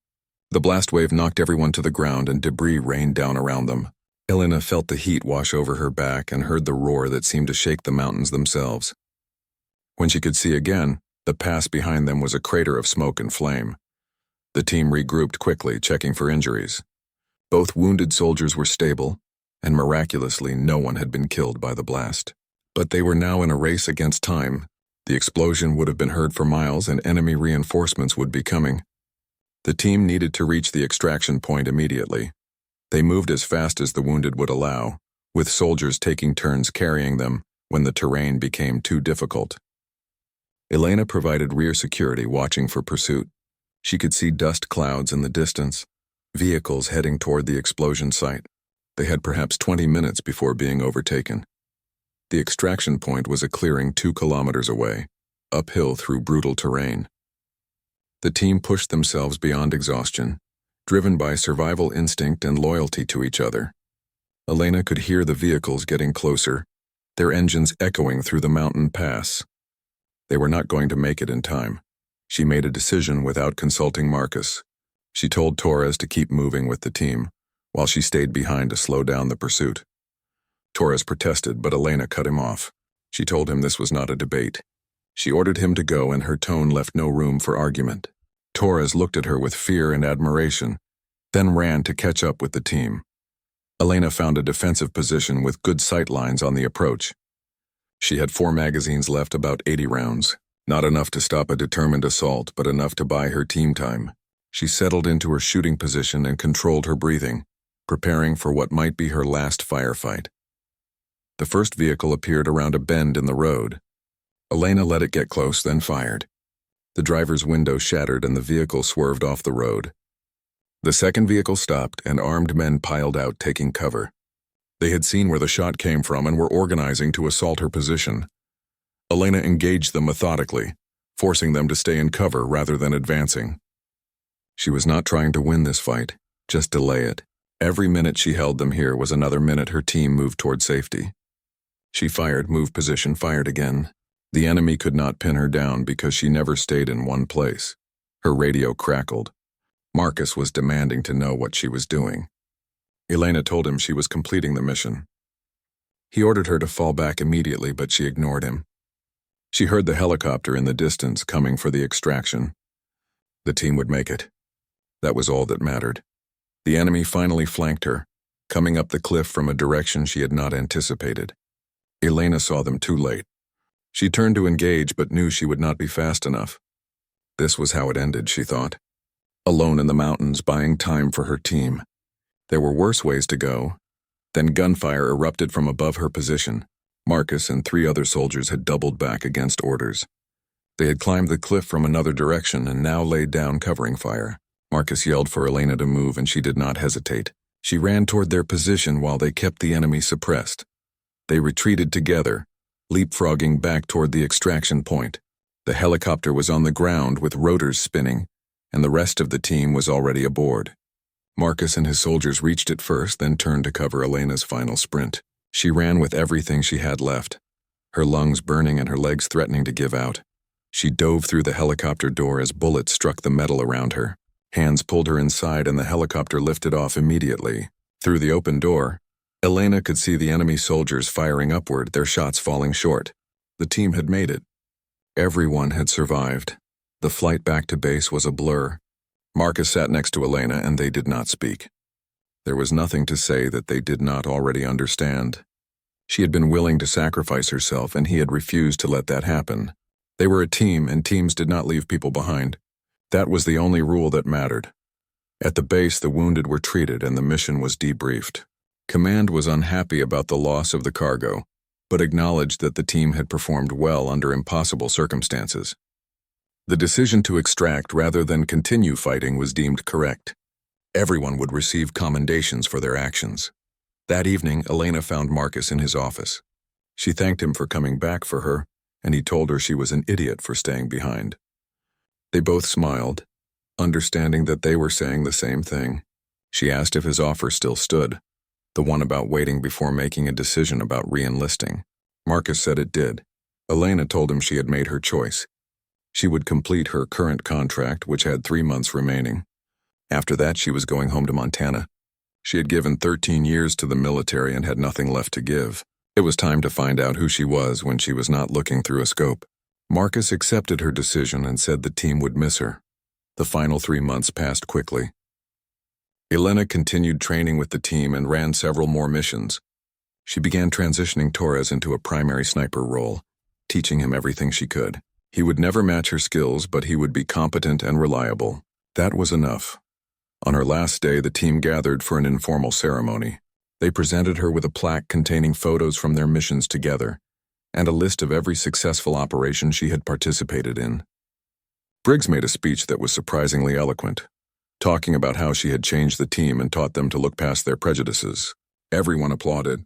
The blast wave knocked everyone to the ground and debris rained down around them. Elena felt the heat wash over her back and heard the roar that seemed to shake the mountains themselves. When she could see again, the pass behind them was a crater of smoke and flame. The team regrouped quickly, checking for injuries. Both wounded soldiers were stable, and miraculously no one had been killed by the blast. But they were now in a race against time. The explosion would have been heard for miles and enemy reinforcements would be coming. The team needed to reach the extraction point immediately. They moved as fast as the wounded would allow, with soldiers taking turns carrying them when the terrain became too difficult. Elena provided rear security, watching for pursuit. She could see dust clouds in the distance, vehicles heading toward the explosion site. They had perhaps 20 minutes before being overtaken. The extraction point was a clearing 2 kilometers away, uphill through brutal terrain. The team pushed themselves beyond exhaustion, driven by survival instinct and loyalty to each other. Elena could hear the vehicles getting closer, their engines echoing through the mountain pass. They were not going to make it in time. She made a decision without consulting Marcus. She told Torres to keep moving with the team, while she stayed behind to slow down the pursuit. Torres protested, but Elena cut him off. She told him this was not a debate. She ordered him to go, and her tone left no room for argument. Torres looked at her with fear and admiration, then ran to catch up with the team. Elena found a defensive position with good sight lines on the approach. She had 4 magazines left, about 80 rounds. Not enough to stop a determined assault, but enough to buy her team time. She settled into her shooting position and controlled her breathing, preparing for what might be her last firefight. The first vehicle appeared around a bend in the road. Elena let it get close, then fired. The driver's window shattered and the vehicle swerved off the road. The second vehicle stopped and armed men piled out, taking cover. They had seen where the shot came from and were organizing to assault her position. Elena engaged them methodically, forcing them to stay in cover rather than advancing. She was not trying to win this fight, just delay it. Every minute she held them here was another minute her team moved toward safety. She fired, moved position, fired again. The enemy could not pin her down because she never stayed in one place. Her radio crackled. Marcus was demanding to know what she was doing. Elena told him she was completing the mission. He ordered her to fall back immediately, but she ignored him. She heard the helicopter in the distance coming for the extraction. The team would make it. That was all that mattered. The enemy finally flanked her, coming up the cliff from a direction she had not anticipated. Elena saw them too late. She turned to engage, but knew she would not be fast enough. This was how it ended, she thought. Alone in the mountains, buying time for her team. There were worse ways to go. Then gunfire erupted from above her position. Marcus and 3 other soldiers had doubled back against orders. They had climbed the cliff from another direction and now laid down covering fire. Marcus yelled for Elena to move, and she did not hesitate. She ran toward their position while they kept the enemy suppressed. They retreated together, leapfrogging back toward the extraction point. The helicopter was on the ground with rotors spinning, and the rest of the team was already aboard. Marcus and his soldiers reached it first, then turned to cover Elena's final sprint. She ran with everything she had left, her lungs burning and her legs threatening to give out. She dove through the helicopter door as bullets struck the metal around her. Hands pulled her inside and the helicopter lifted off immediately. Through the open door, Elena could see the enemy soldiers firing upward, their shots falling short. The team had made it. Everyone had survived. The flight back to base was a blur. Marcus sat next to Elena and they did not speak. There was nothing to say that they did not already understand. She had been willing to sacrifice herself and he had refused to let that happen. They were a team and teams did not leave people behind. That was the only rule that mattered. At the base, the wounded were treated and the mission was debriefed. Command was unhappy about the loss of the cargo, but acknowledged that the team had performed well under impossible circumstances. The decision to extract rather than continue fighting was deemed correct. Everyone would receive commendations for their actions. That evening, Elena found Marcus in his office. She thanked him for coming back for her, and he told her she was an idiot for staying behind. They both smiled, understanding that they were saying the same thing. She asked if his offer still stood, the one about waiting before making a decision about re-enlisting. Marcus said it did. Elena told him she had made her choice. She would complete her current contract, which had 3 months remaining. After that, she was going home to Montana. She had given 13 years to the military and had nothing left to give. It was time to find out who she was when she was not looking through a scope. Marcus accepted her decision and said the team would miss her. The final 3 months passed quickly. Elena continued training with the team and ran several more missions. She began transitioning Torres into a primary sniper role, teaching him everything she could. He would never match her skills, but he would be competent and reliable. That was enough. On her last day, the team gathered for an informal ceremony. They presented her with a plaque containing photos from their missions together, and a list of every successful operation she had participated in. Briggs made a speech that was surprisingly eloquent, talking about how she had changed the team and taught them to look past their prejudices. Everyone applauded.